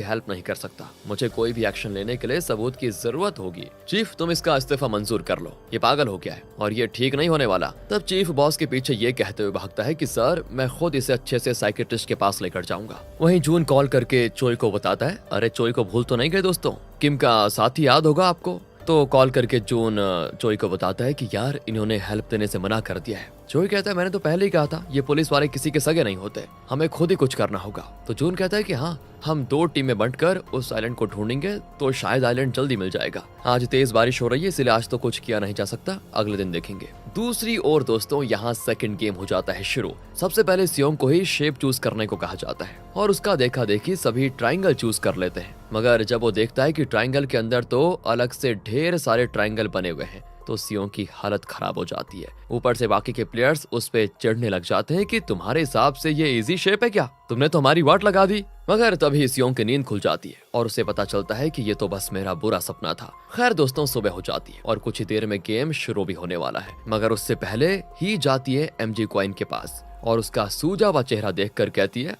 हेल्प नहीं कर सकता, मुझे कोई भी एक्शन लेने के लिए सबूत की जरूरत होगी। चीफ तुम इसका इस्तीफा मंजूर कर लो, ये पागल हो गया है और ये ठीक नहीं होने वाला। तब चीफ बॉस के पीछे ये कहते हुए भागता है कि सर मैं खुद इसे अच्छे से साइकेट्रिस्ट के पास लेकर जाऊंगा। वहीं जून कॉल करके चोई को बताता है, अरे चोई को भूल तो नहीं गए दोस्तों, किम का साथी याद होगा आपको। तो कॉल करके जून चोई को बताता है कि यार इन्होंने हेल्प देने से मना कर दिया है। चोई कहता है मैंने तो पहले ही कहा था ये पुलिस वाले किसी के सगे नहीं होते, हमें खुद ही कुछ करना होगा। तो जून कहता है कि हाँ हम 2 टीमें बंटकर उस आइलैंड को ढूंढेंगे तो शायद आइलैंड जल्दी मिल जाएगा। आज तेज बारिश हो रही है इसलिए आज तो कुछ किया नहीं जा सकता, अगले दिन देखेंगे। दूसरी ओर दोस्तों यहाँ सेकंड गेम हो जाता है शुरू। सबसे पहले सियोंग को ही शेप चूज करने को कहा जाता है और उसका देखा देखी सभी ट्रायंगल चूज कर लेते हैं, मगर जब वो देखता है कि ट्रायंगल के अंदर तो अलग से ढेर सारे ट्रायंगल बने हुए हैं तो सियोंग की हालत खराब हो जाती है। ऊपर से बाकी के प्लेयर्स उस पे चिढ़ने लग जाते हैं कि तुम्हारे हिसाब से ये इजी शेप है क्या, तुमने तो हमारी वाट लगा दी। मगर तभी सियोंग की नींद खुल जाती है और उसे पता चलता है कि ये तो बस मेरा बुरा सपना था। खैर दोस्तों सुबह हो जाती है और कुछ ही देर में गेम शुरू भी होने वाला है, मगर उससे पहले ही जाती है एमजी क्वाइन के पास और उसका सूजा हुआ चेहरा देखकर कहती है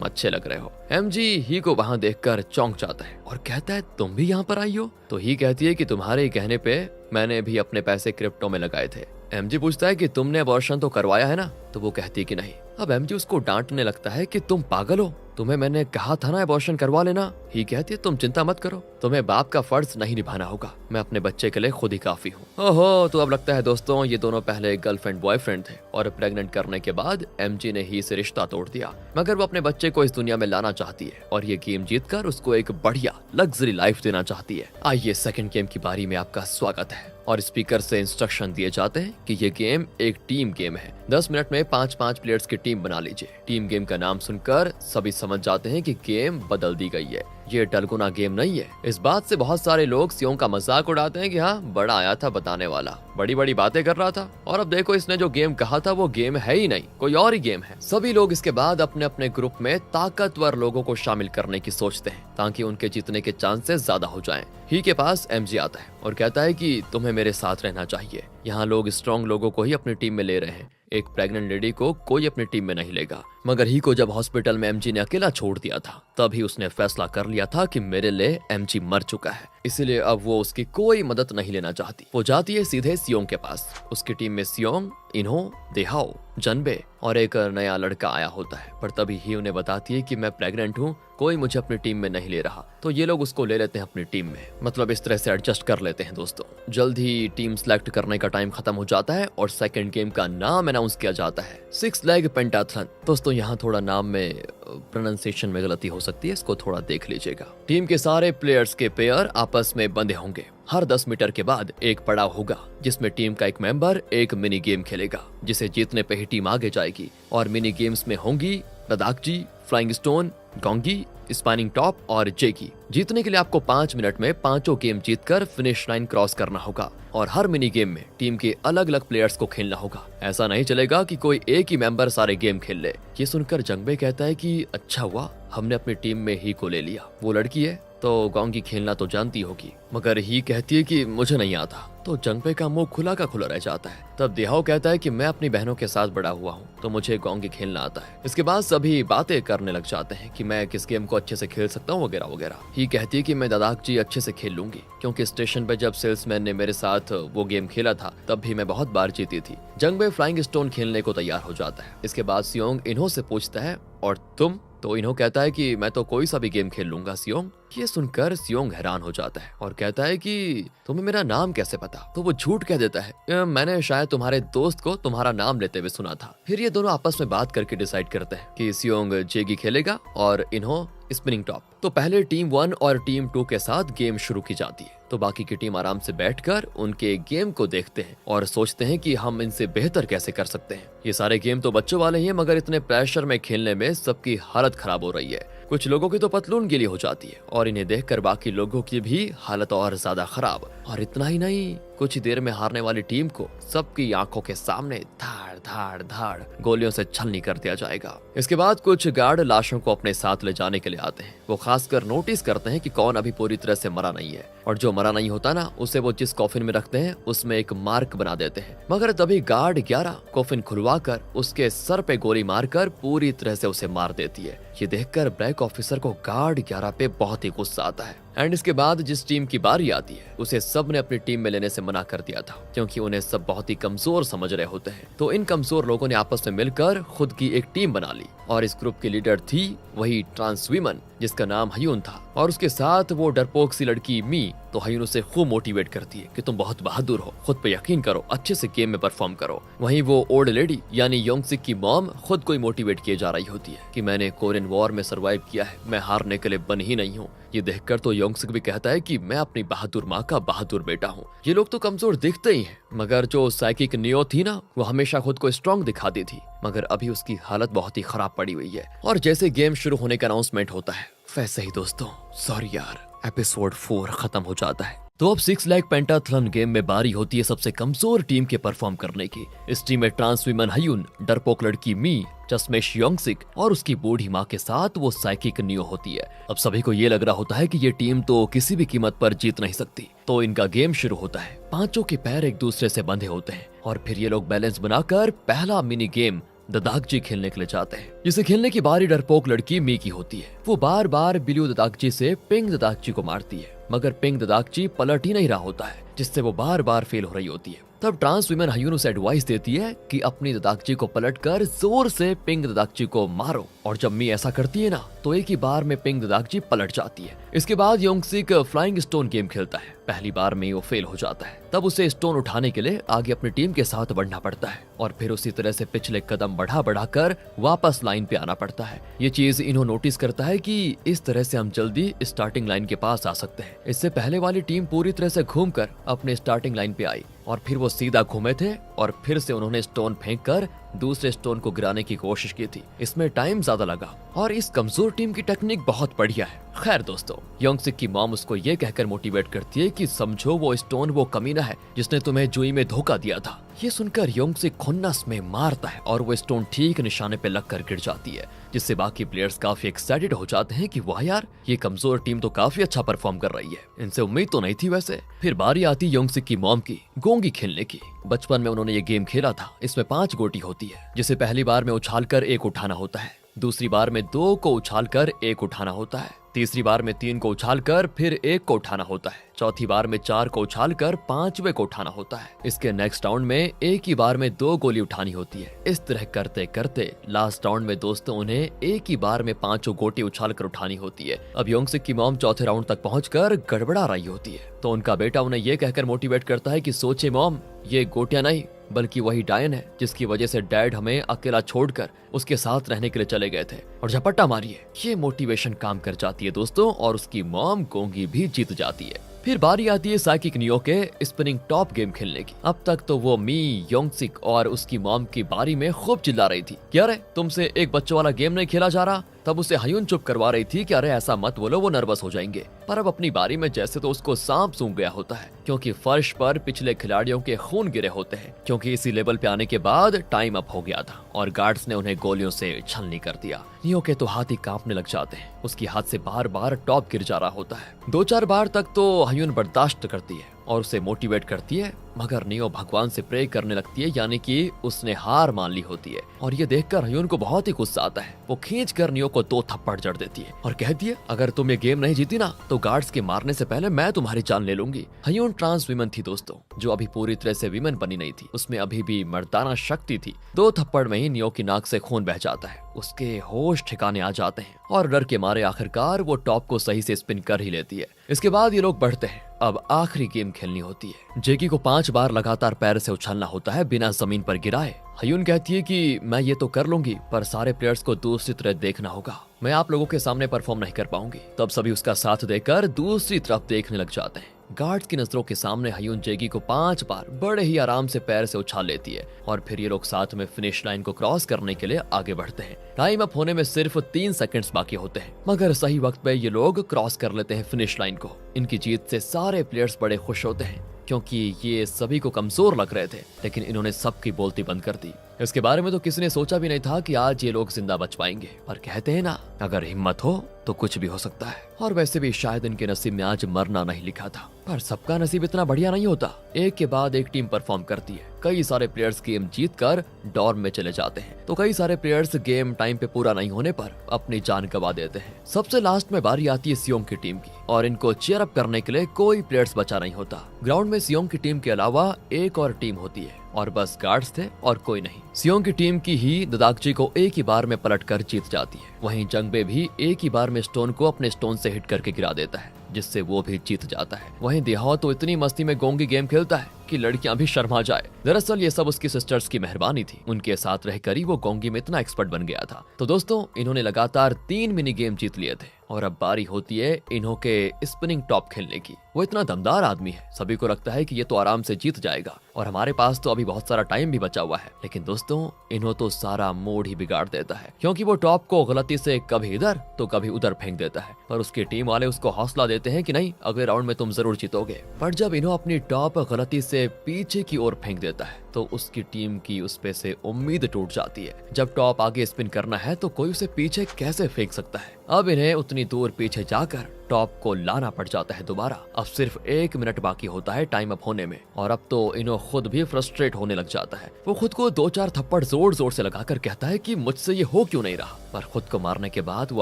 अच्छे लग रहे हो। एमजी ही को वहाँ देखकर चौंक जाता है और कहता है तुम भी यहाँ पर आई हो? तो ही कहती है कि तुम्हारे कहने पे मैंने भी अपने पैसे क्रिप्टो में लगाए थे। एमजी पूछता है कि तुमने अबॉर्शन तो करवाया है ना? तो वो कहती है कि नहीं। अब एमजी उसको डांटने लगता है कि तुम पागल हो, तुम्हें मैंने कहा था ना अबॉर्शन करवा लेना। ही कहती है तुम चिंता मत करो, तुम्हें बाप का फर्ज नहीं निभाना होगा, मैं अपने बच्चे के लिए खुद ही काफी हूँ। ओहो, तो अब लगता है दोस्तों ये दोनों पहले गर्लफ्रेंड बॉयफ्रेंड थे और प्रेग्नेंट करने के बाद एमजी ने ही से रिश्ता तोड़ दिया, मगर वो अपने बच्चे को इस दुनिया में लाना चाहती है और ये गेम जीतकर उसको एक बढ़िया लग्जरी लाइफ देना चाहती है। आइए सेकंड गेम की बारी में आपका स्वागत है और स्पीकर से इंस्ट्रक्शन दिए जाते हैं कि ये गेम एक टीम गेम है। 10 मिनट में 5-5 प्लेयर्स की टीम बना लीजिए। टीम गेम का नाम सुनकर सभी समझ जाते हैं कि गेम बदल दी गई है, ये डलगुना गेम नहीं है। इस बात से बहुत सारे लोग सियोंग का मजाक उड़ाते हैं कि हाँ, बड़ा आया था बताने वाला, बड़ी बड़ी बातें कर रहा था और अब देखो इसने जो गेम कहा था वो गेम है ही नहीं, कोई और ही गेम है। सभी लोग इसके बाद अपने अपने ग्रुप में ताकतवर लोगों को शामिल करने की सोचते हैं ताकि उनके जीतने के चांसेस ज्यादा हो जाएं। ही के पास एमजी आता है और कहता है कि तुम्हें मेरे साथ रहना चाहिए। यहाँ लोग स्ट्रॉन्ग लोगों को ही अपनी टीम में ले रहे हैं, एक प्रेग्नेंट लेडी को कोई अपनी टीम में नहीं लेगा। मगर ही को जब हॉस्पिटल में एमजी ने अकेला छोड़ दिया था तभी उसने फैसला कर लिया था कि मेरे लिए एमजी मर चुका है, इसीलिए अब वो उसकी कोई मदद नहीं लेना चाहती। वो जाती है सीधे सियोंग के पास। उसकी टीम में सियोंग, इन्हो, देहाओ, जनबे और एक नया लड़का आया होता है, पर तभी ही उन्हें बताती है कि मैं प्रेग्नेंट हूँ, कोई मुझे अपनी टीम में नहीं ले रहा। तो ये लोग उसको ले लेते हैं अपनी टीम में, मतलब इस तरह से एडजस्ट कर लेते हैं दोस्तों। जल्द ही टीम सेलेक्ट करने का टाइम खत्म हो जाता है और सेकंड गेम का नाम अनाउंस किया जाता है, 6 लेग पेंटाथलन। दोस्तों यहाँ थोड़ा नाम में प्रोनाउंसिएशन में गलती हो सकती है, इसको थोड़ा देख लीजिएगा। टीम के सारे प्लेयर्स के पेयर आपस में बंधे होंगे। हर 10 मीटर के बाद एक पड़ाव होगा जिसमें टीम का एक मेंबर एक मिनी गेम खेलेगा, जिसे जीतने पे ही टीम आगे जाएगी। और मिनी गेम्स में होंगी लद्दाखजी, फ्लाइंग स्टोन, गोंगी, स्पाइनिंग टॉप और जेगी। जीतने के लिए आपको 5 मिनट में पांचों गेम जीतकर फिनिश लाइन क्रॉस करना होगा और हर मिनी गेम में टीम के अलग अलग प्लेयर्स को खेलना होगा। ऐसा नहीं चलेगा कि कोई एक ही मेंबर सारे गेम खेल ले। ये सुनकर जंगबे कहता है कि अच्छा हुआ हमने अपनी टीम में ही को ले लिया, वो लड़की है तो गोंगी खेलना तो जानती होगी। मगर ही कहती है कि मुझे नहीं आता। तो जंगबे का मुंह खुला का खुला रह जाता है। तब देहाओ कहता है कि मैं अपनी बहनों के साथ बड़ा हुआ हूँ तो मुझे गोंगी खेलना आता है। इसके बाद सभी बातें करने लग जाते हैं कि मैं किस गेम को अच्छे से खेल सकता हूँ वगैरह वगैरह। ही कहती है कि मैं दादाक जी अच्छे से खेल लूंगी, क्योंकि स्टेशन पे जब सेल्समैन ने मेरे साथ वो गेम खेला था तब भी मैं बहुत बार जीती थी। जंगबे फ्लाइंग स्टोन खेलने को तैयार हो जाता है। इसके बाद सियोंग इन्हो से पूछता है और तुम? तो इन्हो कहता है कि मैं तो कोई सा भी गेम खेल लूंगा सियोंग। ये सुनकर सियोंग हैरान हो जाता है और कहता है कि तुम्हें मेरा नाम कैसे पता? तो वो झूठ कह देता है, मैंने शायद तुम्हारे दोस्त को तुम्हारा नाम लेते हुए सुना था। फिर ये दोनों आपस में बात करके डिसाइड करते हैं कि सियोंग जेगी खेलेगा और इन्हो स्पिनिंग टॉप। तो पहले टीम 1 और टीम 2 के साथ गेम शुरू की जाती है। तो बाकी की टीम आराम से बैठकर उनके गेम को देखते हैं और सोचते हैं कि हम इनसे बेहतर कैसे कर सकते हैं। ये सारे गेम तो बच्चों वाले ही हैं, मगर इतने प्रेशर में खेलने में सबकी हालत खराब हो रही है। कुछ लोगों की तो पतलून गीली हो जाती है और इन्हें देखकर बाकी लोगों की भी हालत और ज्यादा खराब। और इतना ही नहीं, कुछ ही देर में हारने वाली टीम को सबकी आंखों के सामने धाड़ धाड़ धाड़ गोलियों से छलनी कर दिया जाएगा। इसके बाद कुछ गार्ड लाशों को अपने साथ ले जाने के लिए आते हैं। वो खासकर नोटिस करते हैं कि कौन अभी पूरी तरह से मरा नहीं है, और जो मरा नहीं होता ना उसे वो जिस कॉफिन में रखते हैं उसमें एक मार्क बना देते हैं। मगर तभी गार्ड 11 कॉफिन खुलवाकर उसके सर पे गोली मारकर पूरी तरह से उसे मार देती है। ये देखकर ब्लैक ऑफिसर को गार्ड 11 पे बहुत ही गुस्सा आता है। एंड इसके बाद जिस टीम की बारी आती है उसे सब ने अपनी टीम में लेने से मना कर दिया था, क्योंकि उन्हें सब बहुत ही कमजोर समझ रहे होते हैं। तो इन कमजोर लोगों ने आपस में मिलकर खुद की एक टीम बना ली और इस ग्रुप की लीडर थी वही ट्रांसवीमन, जिसका नाम हयून था, और उसके साथ वो डरपोक सी लड़की मी। तो हयून उसे खूब मोटिवेट करती है कि तुम बहुत बहादुर हो, खुद पे यकीन करो, अच्छे से गेम में परफॉर्म करो। वहीं वो ओल्ड लेडी यानी योंगसिक की मॉम खुद को ही मोटिवेट किए जा रही होती है कि मैंने कोरियन वॉर में सर्वाइव किया है, मैं हारने के लिए बन ही नहीं हूँ। ये देखकर तो योंगसिक भी कहता है कि मैं अपनी बहादुर माँ का बहादुर बेटा हूँ। ये लोग तो कमजोर दिखते ही हैं, मगर जो साइकिक नियो थी ना वो हमेशा खुद को स्ट्रॉन्ग दिखाती थी, मगर अभी उसकी हालत बहुत ही खराब पड़ी हुई है। और जैसे गेम शुरू होने का अनाउंसमेंट होता है वैसे ही दोस्तों, सॉरी यार, एपिसोड 4 खत्म हो जाता है। तो अब 6 लेग पेंटाथलन गेम में बारी होती है सबसे कमजोर टीम के परफॉर्म करने की। इस टीम में ट्रांसवीमन हयून, डरपोक लड़की मी, चश्मेश योंगसिक और उसकी बूढ़ी माँ के साथ वो साइकिक नियो होती है। अब सभी को ये लग रहा होता है कि ये टीम तो किसी भी कीमत पर जीत नहीं सकती। तो इनका गेम शुरू होता है। पांचों के पैर एक दूसरे से बंधे होते हैं और फिर ये लोग बैलेंस बनाकर पहला मिनी गेम ददाकजी खेलने के लिए जाते हैं, जिसे खेलने की बारी डरपोक लड़की मी की होती है। वो बार बार बिल्यू ददाकजी से पिंग ददाकजी को मारती है, मगर पिंग ददाकजी पलट ही नहीं रहा होता है, जिससे वो बार बार फेल हो रही होती है। तब ट्रांस वीमन हयून उसे एडवाइस देती है कि अपनी ददाकजी को पलटकर जोर से पिंग ददाकजी को मारो, और जब मी ऐसा करती है ना तो एक ही बार में पिंग ददाकजी पलट जाती है। इसके बाद योंगसिक फ्लाइंग स्टोन गेम खेलता है। पहली बार में वो फेल हो जाता है, तब उसे स्टोन उठाने के लिए आगे अपनी टीम के साथ बढ़ना पड़ता है और फिर उसी तरह से पिछले कदम बढ़ा कर वापस लाइन पे आना पड़ता है। ये चीज इन्हों नोटिस करता है कि इस तरह से हम जल्दी स्टार्टिंग लाइन के पास आ सकते हैं। इससे पहले वाली टीम पूरी तरह से घूमकर अपने स्टार्टिंग लाइन पे आई और फिर वो सीधा घूमे थे और फिर से उन्होंने स्टोन फेंक कर दूसरे स्टोन को गिराने की कोशिश की थी। इसमें टाइम ज्यादा लगा और इस कमजोर टीम की टेक्निक बहुत बढ़िया है। खैर दोस्तों, योंगसिक की मॉम उसको ये कहकर मोटिवेट करती है कि समझो वो स्टोन वो कमीना है जिसने तुम्हें जुई में धोखा दिया था। ये सुनकर योंगसिक खुन्नस में मारता है और वो स्टोन ठीक निशाने पे लगकर गिर जाती है, जिससे बाकी प्लेयर्स काफी एक्साइटेड हो जाते हैं कि वाह यार, ये कमजोर टीम तो काफी अच्छा परफॉर्म कर रही है, इनसे उम्मीद तो नहीं थी वैसे। फिर बारी आती योंगसिक की मॉम की गोंगी खेलने की। बचपन में उन्होंने ये गेम खेला था। इसमें 5 गोटी होती है, जिसे पहली बार में उछालकर 1 उठाना होता है, दूसरी बार में 2 को उछालकर 1 उठाना होता है, तीसरी बार में 3 को उछालकर फिर 1 को उठाना होता है, चौथी बार में 4 को उछालकर 5वें को उठाना होता है। इसके नेक्स्ट राउंड में एक ही बार में 2 गोली उठानी होती है। इस तरह करते करते लास्ट राउंड में दोस्तों उन्हें एक ही बार में 5 गोटी उछालकर उठानी होती है। अब योंगसिक की मॉम चौथे राउंड तक पहुंचकर गड़बड़ा रही होती है, तो उनका बेटा उन्हें यह कहकर मोटिवेट करता है कि सोचे मॉम, ये गोटियां नहीं बल्कि वही डायन है जिसकी वजह से डैड हमें अकेला छोड़कर उसके साथ रहने के लिए चले गए थे, और झपट्टा मारिए। ये मोटिवेशन काम कर जाती है दोस्तों और उसकी मॉम गोंगी भी जीत जाती है। फिर बारी आती है साइकिक नियो के स्पिनिंग टॉप गेम खेलने की। अब तक तो वो मी, योंगसिक और उसकी मॉम की बारी में खूब चिल्ला रही थी कि अरे तुमसे एक बच्चों वाला गेम नहीं खेला जा रहा। तब उसे हयून चुप करवा रही थी कि अरे ऐसा मत बोलो, वो नर्वस हो जाएंगे। पर अब अपनी बारी में जैसे तो उसको सांप सूंघ गया होता है, क्योंकि फर्श पर पिछले खिलाड़ियों के खून गिरे होते हैं, क्योंकि इसी लेवल पे आने के बाद टाइम अप हो गया था और गार्ड्स ने उन्हें गोलियों से छलनी कर दिया। नियो के तो हाथ ही कांपने लग जाते हैं। उसकी हाथ से बार बार टॉप गिर जा रहा होता है। 2-4 बार तक तो हयून बर्दाश्त करती है और उसे मोटिवेट करती है, मगर नियो भगवान से प्रे करने लगती है, यानी कि उसने हार मान ली होती है। और ये देखकर हयून को बहुत ही गुस्सा आता है। वो खींच कर नियो को 2 थप्पड़ जड़ देती है और कहती है अगर तुम ये गेम नहीं जीती ना तो गार्ड्स के मारने से पहले मैं तुम्हारी जान ले लूंगी। हयून ट्रांस वीमन थी दोस्तों, जो अभी पूरी तरह से वीमन बनी नहीं थी। उसमें अभी भी मर्दाना शक्ति थी। 2 थप्पड़ में ही नियो की नाक से खून बह जाता है। उसके होश ठिकाने आ जाते हैं और डर के मारे आखिरकार वो टॉप को सही से स्पिन कर ही लेती है। इसके बाद ये लोग बढ़ते हैं। अब आखिरी गेम खेलनी होती है। जेकी को 5 बार लगातार पैर से उछलना होता है बिना जमीन पर गिराए। हयून कहती है कि मैं ये तो कर लूंगी, पर सारे प्लेयर्स को दूसरी तरह देखना होगा, मैं आप लोगों के सामने परफॉर्म नहीं कर पाऊंगी। तब सभी उसका साथ देकर दूसरी तरफ देखने लग जाते हैं। गार्ड्स की नजरों के सामने हयून जेगी को 5 बार बड़े ही आराम से पैर से उछाल लेती है और फिर ये लोग साथ में फिनिश लाइन को क्रॉस करने के लिए आगे बढ़ते हैं। टाइम अप होने में सिर्फ 3 सेकंड्स बाकी होते हैं, मगर सही वक्त पे ये लोग क्रॉस कर लेते हैं फिनिश लाइन को। इनकी जीत से सारे प्लेयर्स बड़े खुश होते हैं, क्योंकि ये सभी को कमजोर लग रहे थे, लेकिन इन्होंने सबकी बोलती बंद कर दी। इसके बारे में तो किसी ने सोचा भी नहीं था कि आज ये लोग जिंदा बच पाएंगे, पर कहते हैं ना, अगर हिम्मत हो तो कुछ भी हो सकता है। और वैसे भी शायद इनके नसीब में आज मरना नहीं लिखा था, पर सबका नसीब इतना बढ़िया नहीं होता। एक के बाद एक टीम परफॉर्म करती है। कई सारे प्लेयर्स गेम जीतकर डॉर्म में चले जाते हैं, तो कई सारे प्लेयर्स गेम टाइम पे पूरा नहीं होने पर अपनी जान गंवा देते हैं। सबसे लास्ट में बारी आती है सियोंग की टीम की, और इनको चीयर अप करने के लिए कोई प्लेयर्स बचा नहीं होता। ग्राउंड में सियोंग की टीम के अलावा एक और टीम होती है, और बस गार्ड्स थे और कोई नहीं। सियोंग की टीम की ही ददाकजी को एक ही बार में पलटकर जीत जाती है। वहीं जंगबे भी एक ही बार में स्टोन को अपने स्टोन से हिट करके गिरा देता है, जिससे वो भी जीत जाता है। वहीं देहाव तो इतनी मस्ती में गोंगी गेम खेलता है कि लड़कियां भी शर्मा जाए। दरअसल ये सब उसकी सिस्टर्स की मेहरबानी थी। उनके साथ रहकर ही वो गोंगी में इतना एक्सपर्ट बन गया था। तो दोस्तों, इन्होंने लगातार 3 मिनी गेम जीत लिए थे और अब बारी होती है इन्हों के स्पिनिंग टॉप खेलने की। वो इतना दमदार आदमी है, सभी को लगता है कि ये तो आराम से जीत जाएगा और हमारे पास तो अभी बहुत सारा टाइम भी बचा हुआ है। लेकिन दोस्तों, इन्हों तो सारा मूड ही बिगाड़ देता है, क्योंकि वो टॉप को गलती से कभी इधर तो कभी उधर फेंक देता है। पर उसकी टीम वाले उसको हौसला देते हैं कि नहीं, अगले राउंड में तुम जरूर जीतोगे। पर जब इन्हों अपनी टॉप गलती से पीछे की ओर फेंक देता है तो उसकी टीम की उस पे से उम्मीद टूट जाती है। जब टॉप आगे स्पिन करना है तो कोई उसे पीछे कैसे फेंक सकता है। अब इन्हें उतनी दूर पीछे जाकर टॉप को लाना पड़ जाता है दोबारा। अब सिर्फ 1 मिनट बाकी होता है टाइम अप होने में, और अब तो इनो खुद भी फ्रस्ट्रेट होने लग जाता है। वो खुद को 2-4 थप्पड़ जोर जोर से लगाकर कहता है कि मुझसे ये हो क्यों नहीं रहा, पर खुद को मारने के बाद वो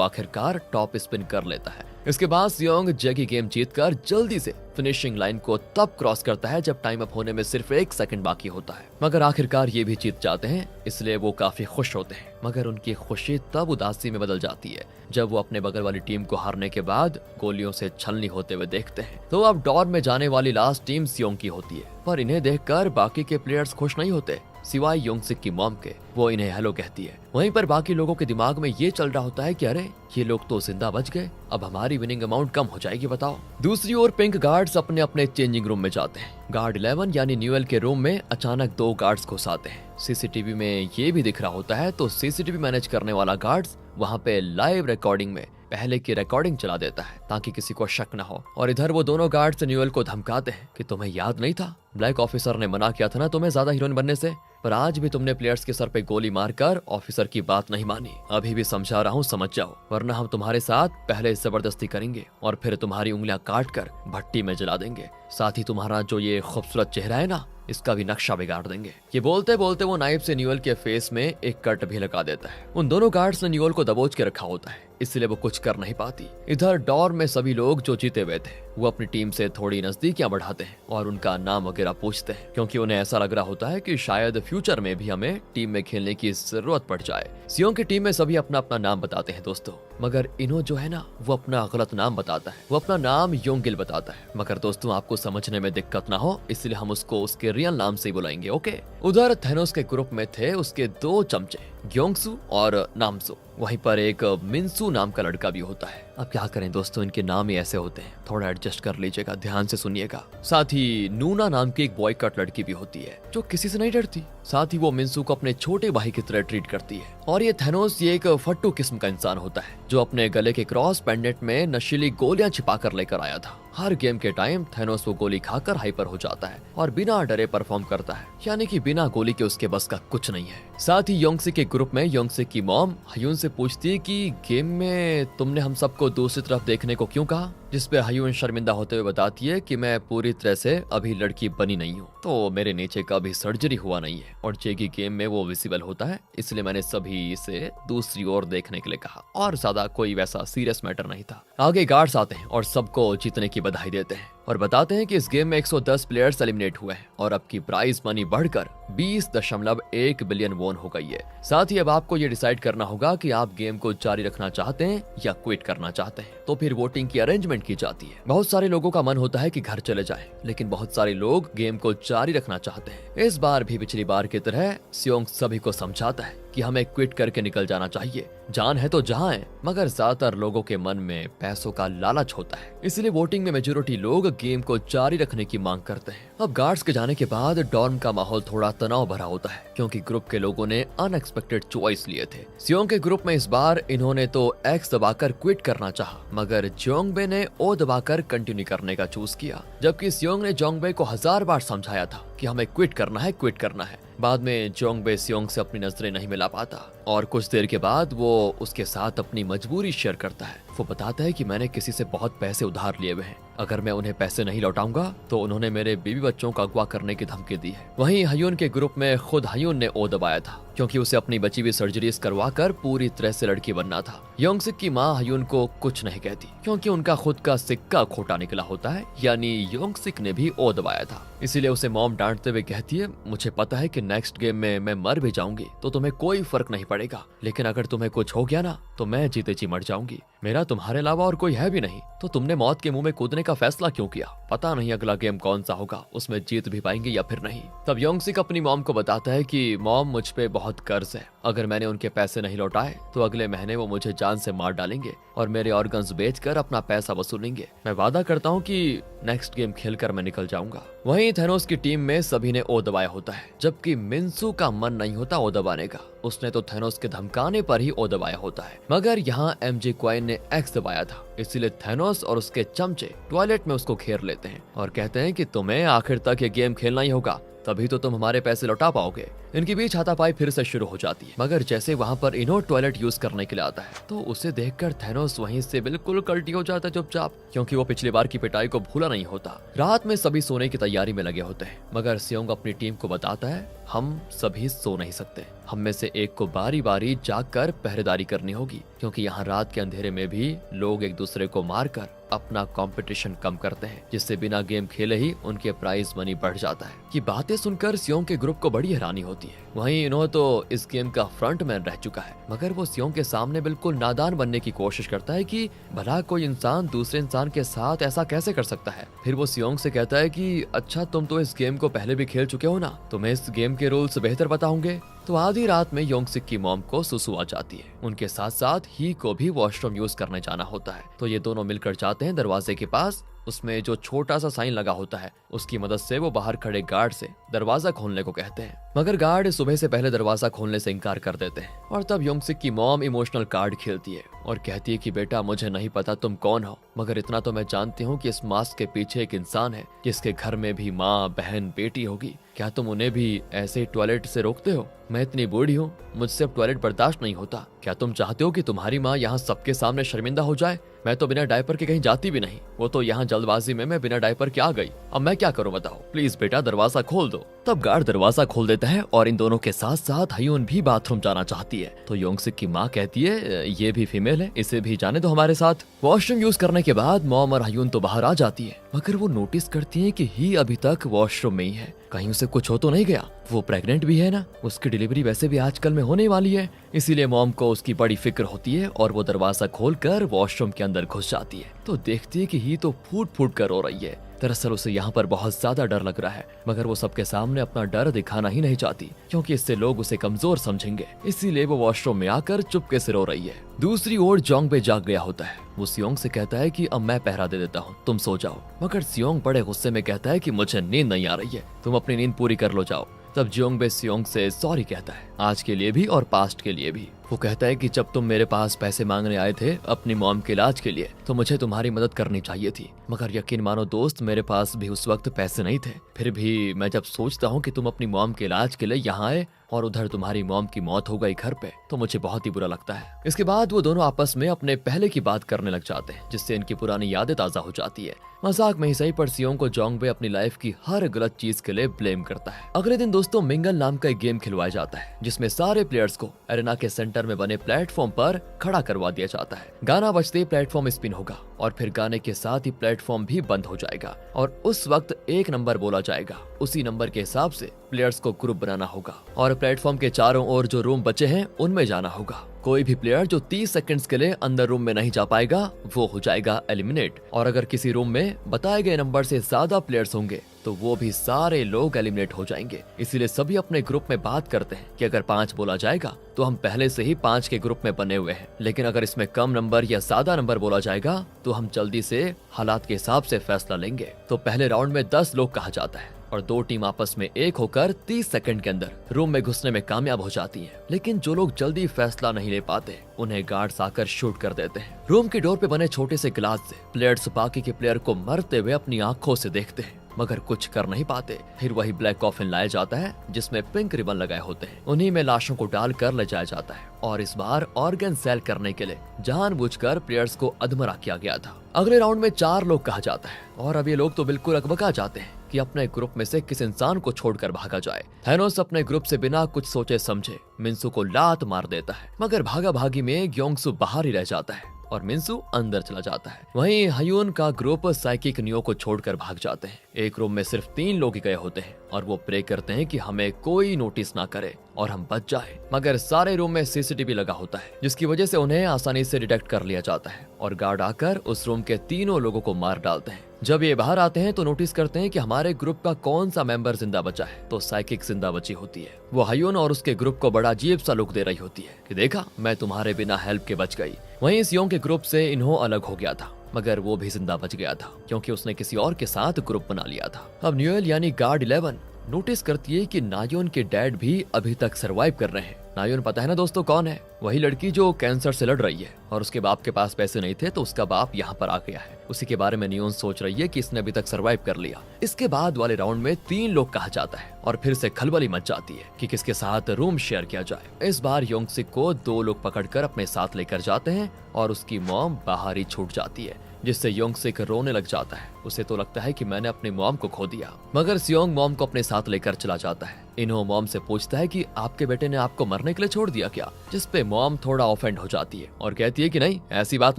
आखिरकार टॉप स्पिन कर लेता है। इसके बाद सियोंग जैकी गेम जीतकर जल्दी से फिनिशिंग लाइन को तब क्रॉस करता है जब टाइम अप होने में सिर्फ 1 सेकंड बाकी होता है। मगर आखिरकार ये भी जीत जाते हैं, इसलिए वो काफी खुश होते हैं। मगर उनकी खुशी तब उदासी में बदल जाती है जब वो अपने बगल वाली टीम को हारने के बाद गोलियों से छलनी होते हुए देखते हैं। तो अब डॉर में जाने वाली लास्ट टीम सियोंग की होती है, पर इन्हें देखकर बाकी के प्लेयर्स खुश नहीं होते सिवाय योंगसिक की मॉम के। वो इन्हें हेलो कहती है। वहीं पर बाकी लोगों के दिमाग में ये चल रहा होता है कि अरे ये लोग तो जिंदा बच गए, अब हमारी विनिंग अमाउंट कम हो जाएगी बताओ। दूसरी ओर पिंक गार्ड्स अपने अपने चेंजिंग रूम में जाते हैं। गार्ड 11 यानी न्यूएल के रूम में अचानक 2 गार्ड्स घुस आते हैं। सीसीटीवी में ये भी दिख रहा होता है, तो सीसीटीवी मैनेज करने वाला गार्ड्स वहाँ पे लाइव रिकॉर्डिंग में पहले की रिकॉर्डिंग चला देता है ताकि किसी को शक न हो। और इधर वो दोनों गार्ड्स न्यूएल को धमकाते हैं कि तुम्हें याद नहीं था, ब्लैक ऑफिसर ने मना किया था ना तुम्हें ज्यादा हीरोइन बनने से, पर आज भी तुमने प्लेयर्स के सर पे गोली मारकर ऑफिसर की बात नहीं मानी। अभी भी समझा रहा हूँ, समझ जाओ, वरना हम तुम्हारे साथ पहले जबरदस्ती करेंगे और फिर तुम्हारी उंगलियां काट कर भट्टी में जला देंगे। साथ ही तुम्हारा जो ये खूबसूरत चेहरा है ना, इसका भी नक्शा बिगाड़ देंगे। ये बोलते बोलते वो नाइफ से न्यूएल के फेस में एक कट भी लगा देता है। उन दोनों गार्ड्स ने न्यूएल को दबोच के रखा होता है, इसलिए वो कुछ कर नहीं पाती। इधर डॉर में सभी लोग जो जीते हुए थे वो अपनी टीम से थोड़ी नजदीकियां बढ़ाते हैं और उनका नाम वगैरह पूछते हैं, क्योंकि उन्हें ऐसा लग रहा होता है कि शायद फ्यूचर में भी हमें टीम में खेलने की जरूरत पड़ जाए। सियोंग की टीम में सभी अपना अपना नाम बताते हैं दोस्तों, मगर इनो जो है ना वो अपना गलत नाम बताता है। वो अपना नाम योंगिल बताता है, मगर दोस्तों आपको समझने में दिक्कत ना हो इसलिए हम उसको उसके रियल नाम से ही बुलाएंगे, ओके। उधर थेनोस के ग्रुप में थे उसके 2 चमचे, ग्योंगसू और नामसू। वहीं पर एक मिनसू नाम का लड़का भी होता है। अब क्या करें दोस्तों, इनके नाम ही ऐसे होते हैं, थोड़ा एडजस्ट कर लीजिएगा, ध्यान से सुनिएगा। साथ ही नूना नाम की एक बॉय कट लड़की भी होती है जो किसी से नहीं डरती। साथ ही वो मिनसू को अपने छोटे भाई की तरह ट्रीट करती है। और ये थेनोस ये एक फट्टू किस्म का इंसान होता है जो अपने गले के क्रॉस पेंडेंट में नशीली गोलियां छिपा कर लेकर आया था। हर गेम के टाइम थेनोस वो गोली खाकर हाइपर हो जाता है और बिना डरे परफॉर्म करता है, यानी कि बिना गोली के उसके बस का कुछ नहीं है। साथ ही योंगसिक के ग्रुप में योंगसिक की मॉम हयून से पूछती है कि गेम में तुमने हम सबको दूसरी तरफ देखने को क्यों कहा, जिसपे हयून शर्मिंदा होते हुए बताती है कि मैं पूरी तरह से अभी लड़की बनी नहीं हूँ, तो मेरे नीचे का भी सर्जरी हुआ नहीं है और जेगी गेम में वो विजिबल होता है, इसलिए मैंने सभी से दूसरी ओर देखने के लिए कहा और ज्यादा कोई वैसा सीरियस मैटर नहीं था। आगे गार्ड्स आते हैं और सबको जीतने की बधाई देते हैं और बताते हैं कि इस गेम में 110 प्लेयर्स एलिमिनेट हुए हैं और अब की प्राइज मनी बढ़कर 20.1 बिलियन वॉन हो गई है। साथ ही अब आपको ये डिसाइड करना होगा कि आप गेम को जारी रखना चाहते हैं या क्विट करना चाहते हैं। तो फिर वोटिंग की अरेंजमेंट की जाती है। बहुत सारे लोगों का मन होता है कि घर चले जाएं, लेकिन बहुत सारे लोग गेम को जारी रखना चाहते हैं। इस बार भी पिछली बार की तरह सियोंग सभी को समझाता है कि हमें क्विट करके निकल जाना चाहिए, जान है तो जहां है, मगर ज्यादातर लोगों के मन में पैसों का लालच होता है, इसलिए वोटिंग में मेजोरिटी लोग गेम को जारी रखने की मांग करते हैं। अब गार्ड्स के जाने के बाद डॉर्म का माहौल थोड़ा तनाव भरा होता है, क्योंकि ग्रुप के लोगों ने अनएक्सपेक्टेड चॉइस लिए थे। सियोंग के ग्रुप में इस बार इन्होंने तो एक्स दबाकर क्विट करना चाहा, मगर जोंगबे ने ओ दबाकर कंटिन्यू करने का चूज किया, जबकि सियोंग ने जोंगबे को 1000 बार समझाया था कि हमें क्विट करना है, क्विट करना है। बाद में जोंगबे सियोंग से अपनी नजरें नहीं मिला पाता और कुछ देर के बाद वो उसके साथ अपनी मजबूरी शेयर करता है। वो बताता है कि मैंने किसी से बहुत पैसे उधार लिए हुए हैं, अगर मैं उन्हें पैसे नहीं लौटाऊंगा तो उन्होंने मेरे बीवी बच्चों का अगवा करने की धमकी दी है। वहीं हयून के ग्रुप में खुद हयून ने ओ दबाया था, क्योंकि उसे अपनी बची हुई सर्जरीज करवाकर पूरी तरह से लड़की बनना था। योंगसिक की माँ हयून को कुछ नहीं कहती, क्योंकि उनका खुद का सिक्का खोटा निकला होता है, यानी योंगसिक ने भी ओ दबाया था। इसीलिए उसे मॉम डांटते हुए कहती है, मुझे पता है कि नेक्स्ट गेम में मैं मर भी जाऊंगी तो तुम्हें कोई फर्क नहीं पड़ेगा, लेकिन अगर तुम्हें कुछ हो गया ना तो मैं जीते जी मर जाऊंगी। मेरा तुम्हारे अलावा और कोई है भी नहीं, तो तुमने मौत के मुंह में कूदने का फैसला क्यों किया? पता नहीं अगला गेम कौन सा होगा, उसमें जीत भी पाएंगे या फिर नहीं। तब योंगसिक अपनी मॉम को बताता है कि मॉम मुझ पे बहुत कर्ज है, अगर मैंने उनके पैसे नहीं लौटाए तो अगले महीने वो मुझे जान से मार डालेंगे और मेरे ऑर्गन्स बेचकर अपना पैसा वसूलेंगे। मैं वादा करता हूँ कि नेक्स्ट गेम खेलकर मैं निकल जाऊंगा। वहीं थेनोस की टीम में सभी ने ओ दबाया होता है, जबकि मिनसू का मन नहीं होता ओ दबाने का, उसने तो थेनोस के धमकाने पर ही ओ दबाया होता है। मगर यहाँ एमजे क्वाइन ने एक्स दबाया था, इसलिए थेनोस और उसके चमचे टॉयलेट में उसको घेर लेते हैं और कहते हैं कि तुम्हें आखिर तक ये गेम खेलना ही होगा, तभी तो तुम हमारे पैसे लौटा पाओगे। इनके बीच हाथापाई फिर से शुरू हो जाती है, मगर जैसे वहाँ पर इनो टॉयलेट यूज करने के लिए आता है तो उसे देखकर थैनोस वहीं से बिल्कुल कल्टी हो जाता है चुपचाप, क्योंकि वो पिछली बार की पिटाई को भूला नहीं होता। रात में सभी सोने की तैयारी में लगे होते हैं, मगर सियोंग अपनी टीम को बताता है हम सभी सो नहीं सकते, हम में से एक को बारी बारी जागकर पहरेदारी करनी होगी, क्योंकि यहाँ रात के अंधेरे में भी लोग एक दूसरे को मारकर अपना कंपटीशन कम करते हैं, जिससे बिना गेम खेले ही उनके प्राइज मनी बढ़ जाता है। ये बातें सुनकर सियोंग के ग्रुप को बड़ी हैरानी होती है। वहीं इन्हो तो इस गेम का फ्रंट मैन रह चुका है, मगर वो सियोंग के सामने बिल्कुल नादान बनने की कोशिश करता है कि भला कोई इंसान दूसरे इंसान के साथ ऐसा कैसे कर सकता है। फिर वो सियोंग से कहता है कि अच्छा तुम तो इस गेम को पहले भी खेल चुके हो ना, तुम्हें इस गेम के रूल्स बेहतर बताऊंगे। तो आधी रात में योंगसिक की मॉम को सुसु आ जाती है। उनके साथ साथ ही को भी वॉशरूम यूज करने जाना होता है, तो ये दोनों मिलकर जाते हैं दरवाजे के पास। उसमें जो छोटा सा साइन लगा होता है उसकी मदद से वो बाहर खड़े गार्ड से दरवाजा खोलने को कहते हैं, मगर गार्ड सुबह से पहले दरवाजा खोलने से इनकार कर देते हैं। और तब योंगसिक की मॉम इमोशनल कार्ड खेलती है और कहती है कि बेटा मुझे नहीं पता तुम कौन हो, मगर इतना तो मैं जानती हूँ कि इस मास्क के पीछे एक इंसान है जिसके घर में भी माँ बहन बेटी होगी। क्या तुम उन्हें भी ऐसे टॉयलेट से रोकते हो? मैं इतनी बूढ़ी हूँ, मुझसे अब टॉयलेट बर्दाश्त नहीं होता। क्या तुम चाहते हो कि तुम्हारी माँ यहाँ सबके सामने शर्मिंदा हो जाए? मैं तो बिना डायपर के कहीं जाती भी नहीं, वो तो यहाँ जल्दबाजी में मैं बिना डायपर के आ गई। अब मैं क्या करूँ बताओ? प्लीज बेटा दरवाजा खोल दो। तब गार्ड दरवाजा खोल देता है और इन दोनों के साथ साथ हयून भी बाथरूम जाना चाहती है, तो योंगसिक की माँ कहती है ये भी फीमेल है, इसे भी जाने दो हमारे साथ। वॉशरूम यूज करने के बाद मॉम और हयून तो बाहर आ जाती है, मगर वो नोटिस करती है कि ही अभी तक वॉशरूम में ही है, कहीं उसे कुछ हो तो नहीं गया। वो प्रेग्नेंट भी है ना, उसकी डिलीवरी वैसे भी आजकल में होने वाली है, इसीलिए मॉम को उसकी बड़ी फिक्र होती है और वो दरवाजा खोलकर वॉशरूम के अंदर घुस जाती है। तो देखती है कि ही तो फूट फूट कर रो रही है। दरअसल उसे यहाँ पर बहुत ज्यादा डर लग रहा है, मगर वो सबके सामने अपना डर दिखाना ही नहीं चाहती, क्योंकि इससे लोग उसे कमजोर समझेंगे। इसीलिए वो वॉशरूम में आकर चुपके से रो रही है। दूसरी ओर जोंगबे जाग गया होता है। वो सियोंग से कहता है कि अब मैं पहरा दे देता हूँ, तुम सो जाओ। मगर सियोंग बड़े गुस्से में कहता है कि मुझे नींद नहीं आ रही है, तुम अपनी नींद पूरी कर लो जाओ। तब जोंगबे सियोंग से सॉरी कहता है, आज के लिए भी और पास्ट के लिए भी। वो कहता है कि जब तुम मेरे पास पैसे मांगने आए थे अपनी मॉम के इलाज के लिए, तो मुझे तुम्हारी मदद करनी चाहिए थी, मगर यकीन मानो दोस्त मेरे पास भी उस वक्त पैसे नहीं थे। फिर भी मैं जब सोचता हूँ कि तुम अपनी मॉम के इलाज के लिए यहाँ आए और उधर तुम्हारी मॉम की मौत हो गई घर पे, तो मुझे बहुत ही बुरा लगता है। इसके बाद वो दोनों आपस में अपने पहले की बात करने लग जाते हैं, जिससे इनकी पुरानी यादें ताजा हो जाती है। मजाक में ही सही पर सियोंग को जोंगबे अपनी लाइफ की हर गलत चीज के लिए ब्लेम करता है। अगले दिन दोस्तों मिंगल नाम का एक गेम खिलवाया जाता है, जिसमें सारे प्लेयर्स को एरेना के सेंटर में बने प्लेटफॉर्म पर खड़ा करवा दिया जाता है। गाना बजते ही प्लेटफॉर्म स्पिन होगा और फिर गाने के साथ ही प्लेटफॉर्म भी बंद हो जाएगा और उस वक्त एक नंबर बोला जाएगा। उसी नंबर के हिसाब से प्लेयर्स को ग्रुप बनाना होगा और प्लेटफॉर्म के चारों ओर जो रूम बचे हैं उनमें जाना होगा। कोई भी प्लेयर जो 30 सेकंड्स के लिए अंदर रूम में नहीं जा पाएगा वो हो जाएगा एलिमिनेट। और अगर किसी रूम में बताए गए नंबर से ज्यादा प्लेयर्स होंगे तो वो भी सारे लोग एलिमिनेट हो जाएंगे। इसीलिए सभी अपने ग्रुप में बात करते हैं कि अगर 5 बोला जाएगा तो हम पहले से ही 5 के ग्रुप में बने हुए हैं, लेकिन अगर इसमें कम नंबर या ज्यादा नंबर बोला जाएगा तो हम जल्दी से हालात के हिसाब से फैसला लेंगे। तो पहले राउंड में 10 लोग कहा जाता है और 2 टीम आपस में एक होकर 30 सेकंड के अंदर रूम में घुसने में कामयाब हो जाती हैं। लेकिन जो लोग जल्दी फैसला नहीं ले पाते उन्हें गार्ड्स आकर शूट कर देते हैं। रूम के डोर पे बने छोटे से गिलास से प्लेयर्स बाकी के प्लेयर को मरते हुए अपनी आंखों से देखते हैं, मगर कुछ कर नहीं पाते। फिर वही ब्लैक कॉफिन लाया जाता है जिसमें पिंक रिबन लगाए होते हैं, उन्हीं में लाशों को डालकर ले जाया जाता है और इस बार ऑर्गन सेल करने के लिए जानबूझकर प्लेयर्स को अधमरा किया गया था। अगले राउंड में 4 लोग कहा जाता है और अब ये लोग तो बिल्कुल अकबका जाते हैं कि अपने ग्रुप में से किस इंसान को छोड़कर भागा जाए। थैनोस अपने ग्रुप से बिना कुछ सोचे समझे मिन्सू को लात मार देता है, मगर भागा भागी में ग्योंगसू बाहर ही रह जाता है और मिन्सू अंदर चला जाता है। वहीं हयून का ग्रुप साइकिक नियो को छोड़कर भाग जाते हैं। एक रूम में सिर्फ 3 लोग ही गए होते हैं और वो प्रे करते हैं कि हमें कोई नोटिस ना करे और हम बच जाए, मगर सारे रूम में सीसीटीवी लगा होता है जिसकी वजह से उन्हें आसानी से डिटेक्ट कर लिया जाता है और गार्ड आकर उस रूम के 3 लोगों को मार डालते हैं। जब ये बाहर आते हैं तो नोटिस करते हैं कि हमारे ग्रुप का कौन सा मेंबर जिंदा बचा है, तो साइकिक जिंदा बची होती है। वो हयून और उसके ग्रुप को बड़ा अजीब सा लुक दे रही होती है कि देखा मैं तुम्हारे बिना हेल्प के बच गई। वहीं सियोंग के ग्रुप से इन्हो अलग हो गया था, मगर वो भी जिंदा बच गया था क्योंकि उसने किसी और के साथ ग्रुप बना लिया था। अब न्यूएल यानी गार्ड 11 नोटिस करती है कि नायोन के डैड भी अभी तक सरवाइव कर रहे हैं नायोन पता है ना दोस्तों कौन है? वही लड़की जो कैंसर से लड़ रही है और उसके बाप के पास पैसे नहीं थे तो उसका बाप यहाँ पर आ गया है। उसी के बारे में नियोन सोच रही है कि इसने अभी तक सरवाइव कर लिया। इसके बाद वाले राउंड में 3 लोग कहा जाता है और फिर से खलबली मच जाती है कि किसके साथ रूम शेयर किया जाए। इस बार योंगसिक को 2 लोग पकड़कर अपने साथ लेकर जाते हैं और उसकी मॉम बाहर ही छूट जाती है, जिससे योंगसिक रोने लग जाता है। उसे तो लगता है कि मैंने अपनी मॉम को खो दिया, मगर सियोंग मॉम को अपने साथ लेकर चला जाता है। इन्हो मॉम से पूछता है कि आपके बेटे ने आपको मरने के लिए छोड़ दिया क्या? जिस पे मॉम थोड़ा ऑफेंड हो जाती है और कहती है कि नहीं, ऐसी बात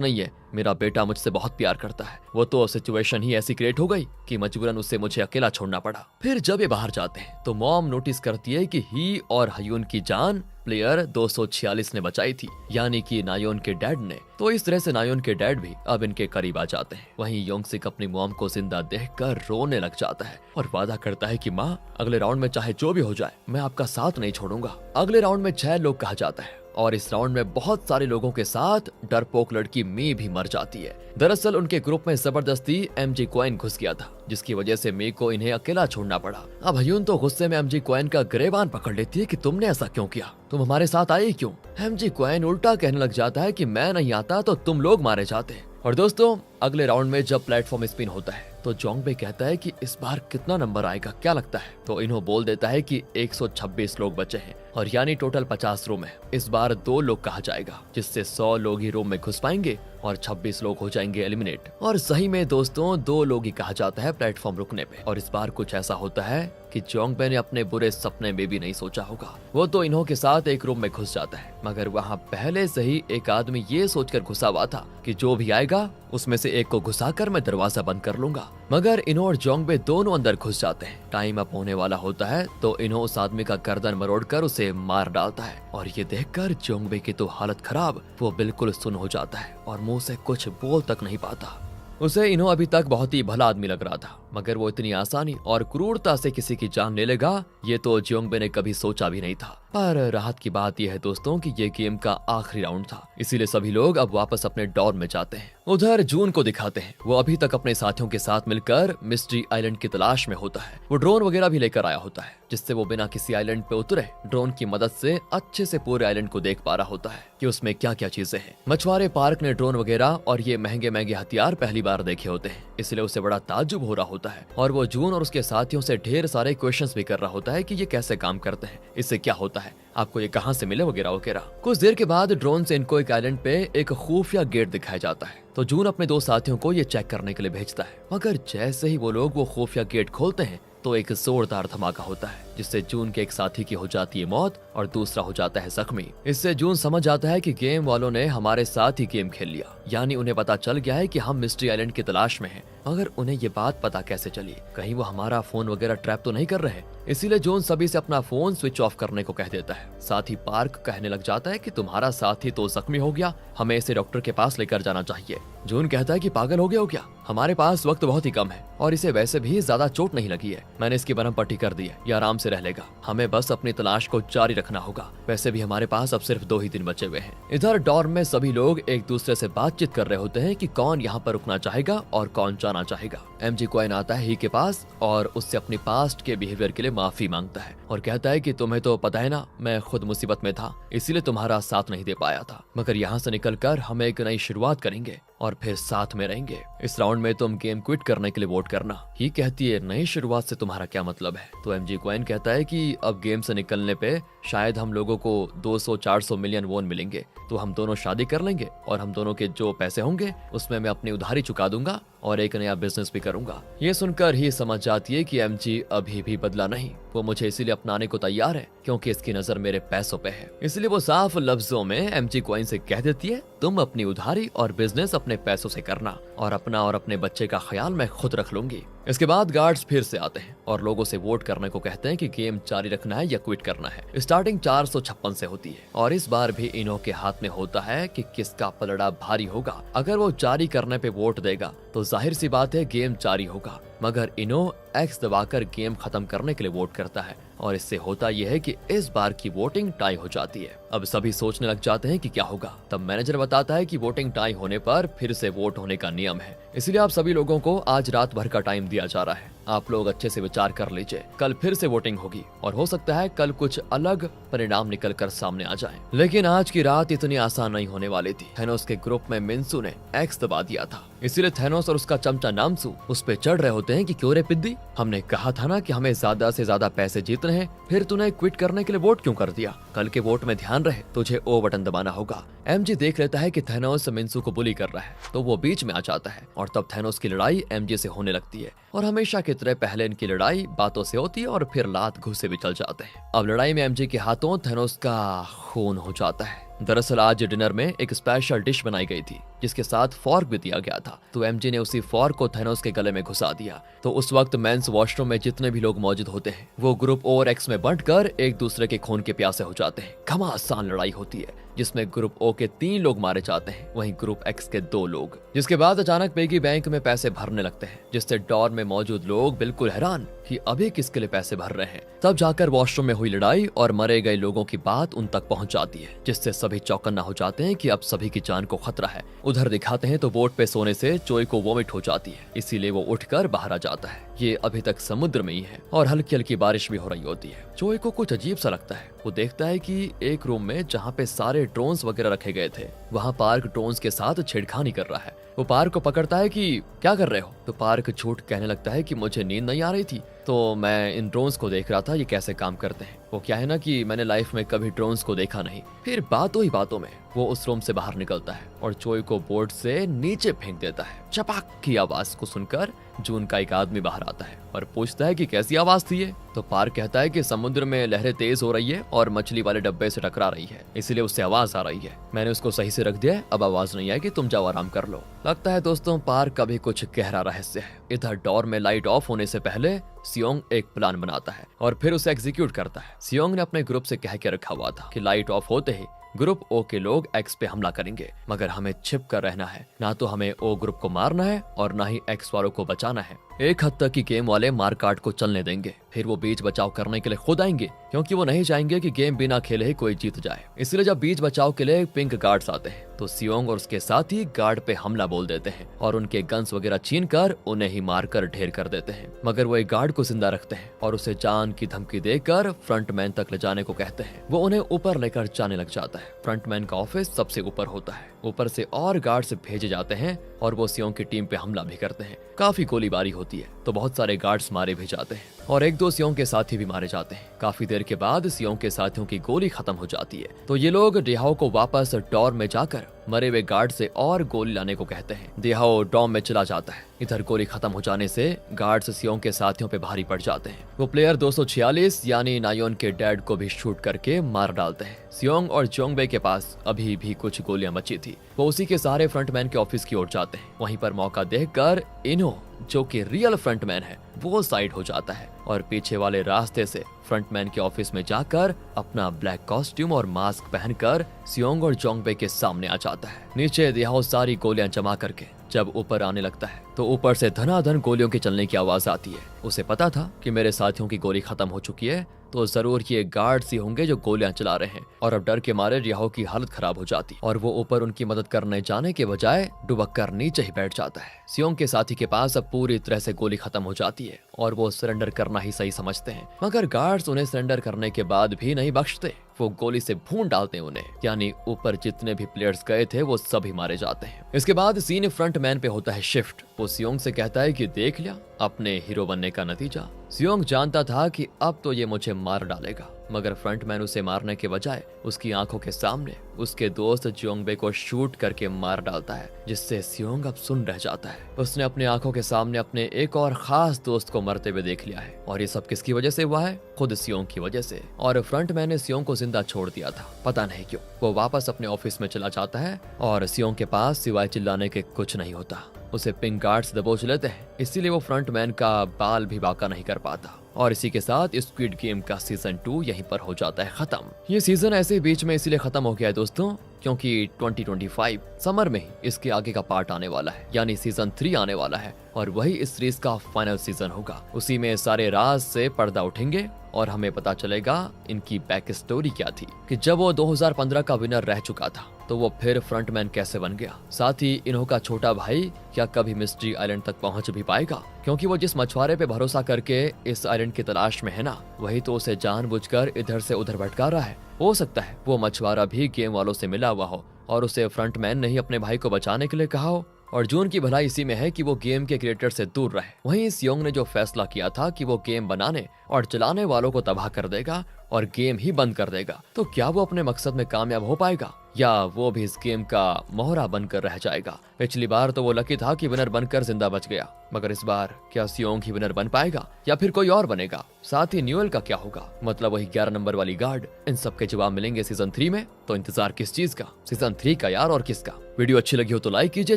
नहीं है, मेरा बेटा मुझसे बहुत प्यार करता है। वो तो सिचुएशन ही ऐसी क्रिएट हो गई कि मजबूरन उसे मुझे अकेला छोड़ना पड़ा। फिर जब ये बाहर जाते हैं तो मॉम नोटिस करती है कि ही और हयून की जान प्लेयर 246 ने बचाई थी, यानी कि नायोन के डैड ने। तो इस तरह से नायोन के डैड भी अब इनके करीब आ जाते हैं। वहीं योंगसिक अपनी मॉम को जिंदा देखकर रोने लग जाता है और वादा करता है कि माँ, अगले राउंड में चाहे जो भी हो जाए मैं आपका साथ नहीं छोड़ूंगा। अगले राउंड में 6 लोग कहा जाता है और इस राउंड में बहुत सारे लोगों के साथ डरपोक लड़की मी भी मर जाती है। दरअसल उनके ग्रुप में जबरदस्ती एमजी क्वाइन घुस गया था, जिसकी वजह से मी को इन्हें अकेला छोड़ना पड़ा। अब हयून तो गुस्से में एमजी क्वाइन का गिरेबान पकड़ लेती है कि तुमने ऐसा क्यों किया, तुम हमारे साथ आए क्यों? एमजी क्वाइन उल्टा कहने लग जाता है कि मैं नहीं आता तो तुम लोग मारे जाते। और दोस्तों अगले राउंड में जब प्लेटफॉर्म स्पिन होता है तो जोंगबे कहता है कि इस बार कितना नंबर आएगा, क्या लगता है? तो इन्हो बोल देता है कि 126 लोग बचे हैं और यानी टोटल 50 रूम है। इस बार 2 लोग कहा जाएगा, जिससे 100 लोग ही रूम में घुस पाएंगे और 26 लोग हो जाएंगे एलिमिनेट। और सही में दोस्तों 2 लोग ही कहा जाता है प्लेटफॉर्म रुकने पे। और इस बार कुछ ऐसा होता है कि जोंगबे ने अपने बुरे सपने में भी नहीं सोचा होगा। वो तो इन्हो के साथ एक रूम में घुस जाता है, मगर वहाँ पहले से ही एक आदमी ये सोचकर घुसा हुआ था कि जो भी आएगा उसमें से एक को घुसाकर मैं दरवाजा बंद कर लूंगा। मगर इन्हो और जोंगबे दोनों अंदर घुस जाते हैं। टाइम अप होने वाला होता है तो इन्हो उस आदमी का गर्दन मरोड़कर उसे मार डालता है और ये देखकर जोंगबे की तो हालत खराब, वो बिल्कुल सुन्न हो जाता है और मुंह से कुछ बोल तक नहीं पाता। उसे इन्हो अभी तक बहुत ही भला आदमी लग रहा था, मगर वो इतनी आसानी और क्रूरता से किसी की जान ले लेगा ये तो जोंगबे ने कभी सोचा भी नहीं था। पर राहत की बात यह है दोस्तों कि ये गेम का आखिरी राउंड था, इसीलिए सभी लोग अब वापस अपने डॉर्म में जाते हैं। उधर जून को दिखाते हैं, वो अभी तक अपने साथियों के साथ मिलकर मिस्ट्री आइलैंड की तलाश में होता है। वो ड्रोन वगैरह भी लेकर आया होता है, जिससे वो बिना किसी आइलैंड पे उतरे ड्रोन की मदद से अच्छे से पूरे आइलैंड को देख पा रहा होता है कि उसमें क्या क्या चीजें हैं। मछुआरे पार्क ने ड्रोन वगैरह और ये महंगे महंगे हथियार पहली बार देखे होते हैं, इसलिए उसे बड़ा ताज्जुब हो रहा होता है और वो जून और उसके साथियों से ढेर सारे क्वेश्चंस भी कर रहा होता है कि ये कैसे काम करते हैं, इससे क्या होता है, आपको ये कहां से मिले वगैरह वगैरह। कुछ देर के बाद ड्रोन से इनको एक आइलैंड पे एक खुफिया गेट दिखाया जाता है, तो जून अपने 2 साथियों को ये चेक करने के लिए भेजता है। मगर जैसे ही वो लोग वो खुफिया गेट खोलते हैं तो एक जोरदार धमाका होता है, जिससे जून के एक साथी की हो जाती है मौत और दूसरा हो जाता है जख्मी। इससे जून समझ जाता है कि गेम वालों ने हमारे साथ ही गेम खेल लिया, यानी उन्हें पता चल गया है कि हम मिस्ट्री आइलैंड की तलाश में हैं। मगर उन्हें ये बात पता कैसे चली, कहीं वो हमारा फोन वगैरह ट्रैप तो नहीं कर रहे? इसीलिए जून सभी से अपना फोन स्विच ऑफ करने को कह देता है। साथ ही पार्क कहने लग जाता है कि तुम्हारा साथी तो जख्मी हो गया, हमें इसे डॉक्टर के पास लेकर जाना चाहिए। जून कहता है कि पागल हो गया हो क्या, हमारे पास वक्त बहुत ही कम है और इसे वैसे भी ज्यादा चोट नहीं लगी है, मैंने इसकी बरम पट्टी कर दी है, ये आराम से रह लेगा, हमें बस अपनी तलाश को जारी रखना होगा, वैसे भी हमारे पास अब सिर्फ 2 ही दिन बचे हुए हैं। इधर डॉर्म में सभी लोग एक दूसरे से बातचीत कर रहे होते हैं कि कौन यहाँ पर रुकना चाहेगा और कौन जाना चाहेगा। एमजी क्वाइन आता है ही के पास और उससे अपनी पास्ट के बिहेवियर के लिए माफी मांगता है और कहता है कि तुम्हें तो पता है ना, मैं खुद मुसीबत में था, इसीलिए तुम्हारा साथ नहीं दे पाया था, मगर यहाँ से निकलकर हम एक नई शुरुआत करेंगे और फिर साथ में रहेंगे। इस राउंड में तुम गेम क्विट करने के लिए वोट करना। ही कहती है नई शुरुआत से तुम्हारा क्या मतलब है? तो एमजी क्वाइन कहता है कि अब गेम से निकलने पे शायद हम लोगों को 200-400 मिलियन वोन मिलेंगे, तो हम दोनों शादी कर लेंगे और हम दोनों के जो पैसे होंगे उसमें मैं अपनी उधारी चुका दूंगा और एक नया बिजनेस भी करूंगा। ये सुनकर ही समझ जाती है कि एमजी अभी भी बदला नहीं, वो मुझे इसीलिए अपनाने को तैयार है क्योंकि इसकी नजर मेरे पैसों पे है। इसलिए वो साफ लफ्जों में एमजी क्वाइन से कह देती है, तुम अपनी उधारी और बिजनेस अपने पैसों से करना और अपना और अपने बच्चे का ख्याल मैं खुद रख लूंगी। इसके बाद गार्ड्स फिर से आते हैं और लोगों से वोट करने को कहते हैं कि गेम जारी रखना है या क्विट करना है। स्टार्टिंग 456 से होती है और इस बार भी इन्हो के हाथ में होता है कि किसका पलड़ा भारी होगा। अगर वो जारी करने पे वोट देगा तो जाहिर सी बात है गेम जारी होगा, मगर इन्हो एक्स दबाकर गेम खत्म करने के लिए वोट करता है और इससे होता यह है कि इस बार की वोटिंग टाई हो जाती है। अब सभी सोचने लग जाते हैं कि क्या होगा। तब मैनेजर बताता है कि वोटिंग टाई होने पर फिर से वोट होने का नियम है, इसलिए आप सभी लोगों को आज रात भर का टाइम दिया जा रहा है आप लोग अच्छे से विचार कर लीजिए, कल फिर से वोटिंग होगी और हो सकता है कल कुछ अलग परिणाम निकल कर सामने आ जाए। लेकिन आज की रात इतनी आसान नहीं होने वाली थी। थैनोस के ग्रुप में मिन्सू ने एक्स दबा दिया था, इसीलिए थैनोस और उसका चमचा नामसू उस पे चढ़ रहे होते हैं कि क्यों रे पिद्दी, हमने कहा था ना कि हमें ज्यादा से ज्यादा पैसे जीतने हैं, फिर तूने क्विट करने के लिए वोट क्यों कर दिया? कल के वोट में ध्यान रहे, तुझे ओ बटन दबाना होगा। एमजी देख लेता है कि थैनोस मिन्सू को बुली कर रहा है, तो वो बीच में आ जाता है और तब थैनोस की लड़ाई एमजी से होने लगती है। और हमेशा की तरह पहले इनकी लड़ाई बातों से होती है और फिर लात घूसे भी चल जाते हैं। अब लड़ाई में एमजी के हाथों थैनोस का खून हो जाता है। दरअसल आज डिनर में एक स्पेशल डिश बनाई गई थी जिसके साथ फॉर्क भी दिया गया था, तो एमजी ने उसी फॉर्क को थैनोस के गले में घुसा दिया। तो उस वक्त मेंस वॉशरूम में जितने भी लोग मौजूद होते हैं वो ग्रुप ओ और एक्स में बंटकर एक दूसरे के खून के प्यासे हो जाते हैं। घमासान लड़ाई होती है जिसमें ग्रुप ओ के 3 लोग मारे जाते हैं, वहीं ग्रुप एक्स के 2 लोग। जिसके बाद अचानक पेगी बैंक में पैसे भरने लगते हैं, जिससे डॉर में मौजूद लोग बिल्कुल हैरान कि अभी किसके लिए पैसे भर रहे हैं। तब जाकर वॉशरूम में हुई लड़ाई और मरे गए लोगों की बात उन तक पहुंच जाती है, जिससे सभी चौकन्ना हो जाते हैं कि अब सभी की जान को खतरा है। उधर दिखाते हैं तो बोट पे सोने से चोई को वोमिट हो जाती है, इसीलिए वो उठकर बाहर आ जाता है। ये अभी तक समुद्र में ही है और हल्की हल्की बारिश भी हो रही होती है। चोई को कुछ अजीब सा लगता है। वो देखता है कि एक रूम में जहाँ पे सारे ड्रोन्स वगैरह रखे गए थे, वहाँ पार्क ड्रोन्स के साथ छेड़खानी कर रहा है। वो पार्क को पकड़ता है कि क्या कर रहे हो, तो पार्क झूठ कहने लगता है कि मुझे नींद नहीं आ रही थी, तो मैं इन ड्रोन्स को देख रहा था ये कैसे काम करते हैं। वो क्या है ना कि मैंने लाइफ में कभी ड्रोन्स को देखा नहीं। फिर बातों ही बातों में वो उस रूम से बाहर निकलता है और चोई को बोर्ड से नीचे फेंक देता है। चपाक की आवाज को सुनकर जून का एक आदमी बाहर आता है और पूछता है कि कैसी आवाज थी ये। तो पार्क कहता है कि समुद्र में लहरें तेज हो रही है और मछली वाले डब्बे से टकरा रही है, इसीलिए उससे आवाज आ रही है। मैंने उसको सही से रख दिया है, अब आवाज नहीं आएगी, तुम जाओ आराम कर लो। लगता है दोस्तों पार्क का भी कुछ गहरा रहस्य है। इधर डोर में लाइट ऑफ होने से पहले सियोंग एक प्लान बनाता है और फिर उसे एग्जीक्यूट करता है। सियोंग ने अपने ग्रुप से कह के रखा हुआ था कि लाइट ऑफ होते ही ग्रुप ओ के लोग एक्स पे हमला करेंगे, मगर हमें छिप कर रहना है। ना तो हमें ओ ग्रुप को मारना है और ना ही एक्स वालों को बचाना है। एक हद तक की गेम वाले मारकाट को चलने देंगे, फिर वो बीच बचाव करने के लिए खुद आएंगे, क्योंकि वो नहीं चाहेंगे कि गेम बिना खेले ही कोई जीत जाए। इसलिए जब बीच बचाव के लिए पिंक गार्ड्स आते हैं तो सियोंग और उसके साथी गार्ड पे हमला बोल देते हैं और उनके गन्स वगैरह छीन कर उन्हें ही मारकर ढेर कर देते हैं। मगर वो एक गार्ड को जिंदा रखते हैं और उसे जान की धमकी देकर फ्रंटमैन तक ले जाने को कहते हैं। वो उन्हें ऊपर लेकर जाने लग जाता है। फ्रंटमैन का ऑफिस सबसे ऊपर होता है। ऊपर से और गार्ड्स भेजे जाते हैं और वो सियोंग की टीम पे हमला भी करते हैं। काफी गोलीबारी होती है तो बहुत सारे गार्ड्स मारे भी जाते हैं और 1-2 सियोंग के साथी भी मारे जाते हैं। काफी देर के बाद सियोंग के साथियों की गोली खत्म हो जाती है तो ये लोग डिहाओ को वापस डॉर में जाकर मरे हुए गार्ड से और गोली लाने को कहते हैं। डिहाओ डॉम में चला जाता है। इधर गोली खत्म हो जाने से गार्ड्स सियोंग के साथियों पे भारी पड़ जाते हैं। वो प्लेयर 246 यानी नायोन के डैड को भी शूट करके मार डालते हैं। सियोंग और जोंगबे के पास अभी भी कुछ गोलियां बची थी। वो उसी के सहारे फ्रंटमैन के ऑफिस की ओर जाते हैं। वहीं पर मौका देखकर इनो जो कि रियल फ्रंटमैन है वो साइड हो जाता है और पीछे वाले रास्ते से फ्रंटमैन के ऑफिस में जाकर अपना ब्लैक कॉस्ट्यूम और मास्क पहनकर सियोंग और जोंगबे के सामने आ जाता है। नीचे दिहाओ सारी गोलियां जमा करके जब ऊपर आने लगता है तो ऊपर से धनाधन गोलियों के चलने की आवाज आती है। उसे पता था कि मेरे साथियों की गोली खत्म हो चुकी है तो जरूर ये गार्ड्स ही होंगे जो गोलियां चला रहे हैं और अब डर के मारे रिहाओ की हालत खराब हो जाती और वो ऊपर उनकी मदद करने जाने के बजाय डुबक कर नीचे ही बैठ जाता है। सियोंग के साथी के पास अब पूरी तरह से गोली खत्म हो जाती है और वो सरेंडर करना ही सही समझते हैं, मगर गार्ड्स उन्हें सरेंडर करने के बाद भी नहीं बख्शते। वो गोली से भून डालते हैं उन्हें, यानी ऊपर जितने भी प्लेयर्स गए थे वो सभी मारे जाते हैं। इसके बाद सीन फ्रंटमैन पे होता है शिफ्ट। वो सियोंग से कहता है कि देख लिया अपने हीरो बनने का नतीजा। सियोंग जानता था कि अब तो ये मुझे मार डालेगा, मगर फ्रंटमैन उसे मारने के बजाय उसकी आंखों के सामने उसके दोस्त जोंगबे को शूट करके मार डालता है, जिससे सियोंग अब सुन रह जाता है। उसने अपने आंखों के सामने अपने एक और खास दोस्त को मरते हुए देख लिया है और ये सब किसकी वजह से हुआ है? खुद सियोंग की वजह से। और फ्रंटमैन ने सियोंग को जिंदा छोड़ दिया था, पता नहीं क्यों। वो वापस अपने ऑफिस में चला जाता है और सियोंग के पास सिवाय चिल्लाने के कुछ नहीं होता। उसे पिंक गार्ड्स दबोच लेते हैं, इसीलिए वो फ्रंटमैन का बाल भी बांका नहीं कर पाता। और इसी के साथ स्क्विड गेम का सीजन 2 यहीं पर हो जाता है खत्म। ये सीजन ऐसे बीच में इसीलिए खत्म हो गया है दोस्तों क्योंकि 2025 समर में ही इसके आगे का पार्ट आने वाला है, यानी सीजन 3 आने वाला है और वही इस सीरीज का फाइनल सीजन होगा। उसी में सारे राज से पर्दा उठेंगे और हमें पता चलेगा इनकी बैक स्टोरी क्या थी कि जब वो 2015 का विनर रह चुका था तो वो फिर फ्रंटमैन कैसे बन गया। साथ ही इन्हों का छोटा भाई क्या कभी मिस्ट्री आइलैंड तक पहुंच भी पाएगा क्योंकि वो जिस मछुआरे पे भरोसा करके इस आइलैंड की तलाश में है ना, वही तो उसे जानबूझकर इधर से उधर भटका रहा है। हो सकता है वो मछुआरा भी गेम वालों से मिला हुआ हो और उसे फ्रंटमैन ने ही अपने भाई को बचाने के लिए कहा हो। और जून की भलाई इसी में है कि वो गेम के क्रिएटर से दूर रहे। वहीं इस योंग ने जो फैसला किया था कि वो गेम बनाने और चलाने वालों को तबाह कर देगा और गेम ही बंद कर देगा, तो क्या वो अपने मकसद में कामयाब हो पाएगा या वो भी इस गेम का मोहरा बनकर रह जाएगा। पिछली बार तो वो लकी था कि विनर बनकर जिंदा बच गया, मगर इस बार क्या सियोंग ही विनर बन पाएगा या फिर कोई और बनेगा। साथ ही न्यूएल का क्या होगा, मतलब वही 11 नंबर वाली गार्ड। इन सब के जवाब मिलेंगे सीजन 3 में, तो इंतजार किस चीज का, सीजन 3 का यार और किसका। वीडियो अच्छी लगी हो तो लाइक कीजिए,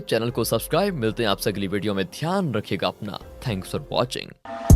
चैनल को सब्सक्राइब। मिलते हैं आपसे अगली वीडियो में, ध्यान रखिएगा अपना। Thanks for watching.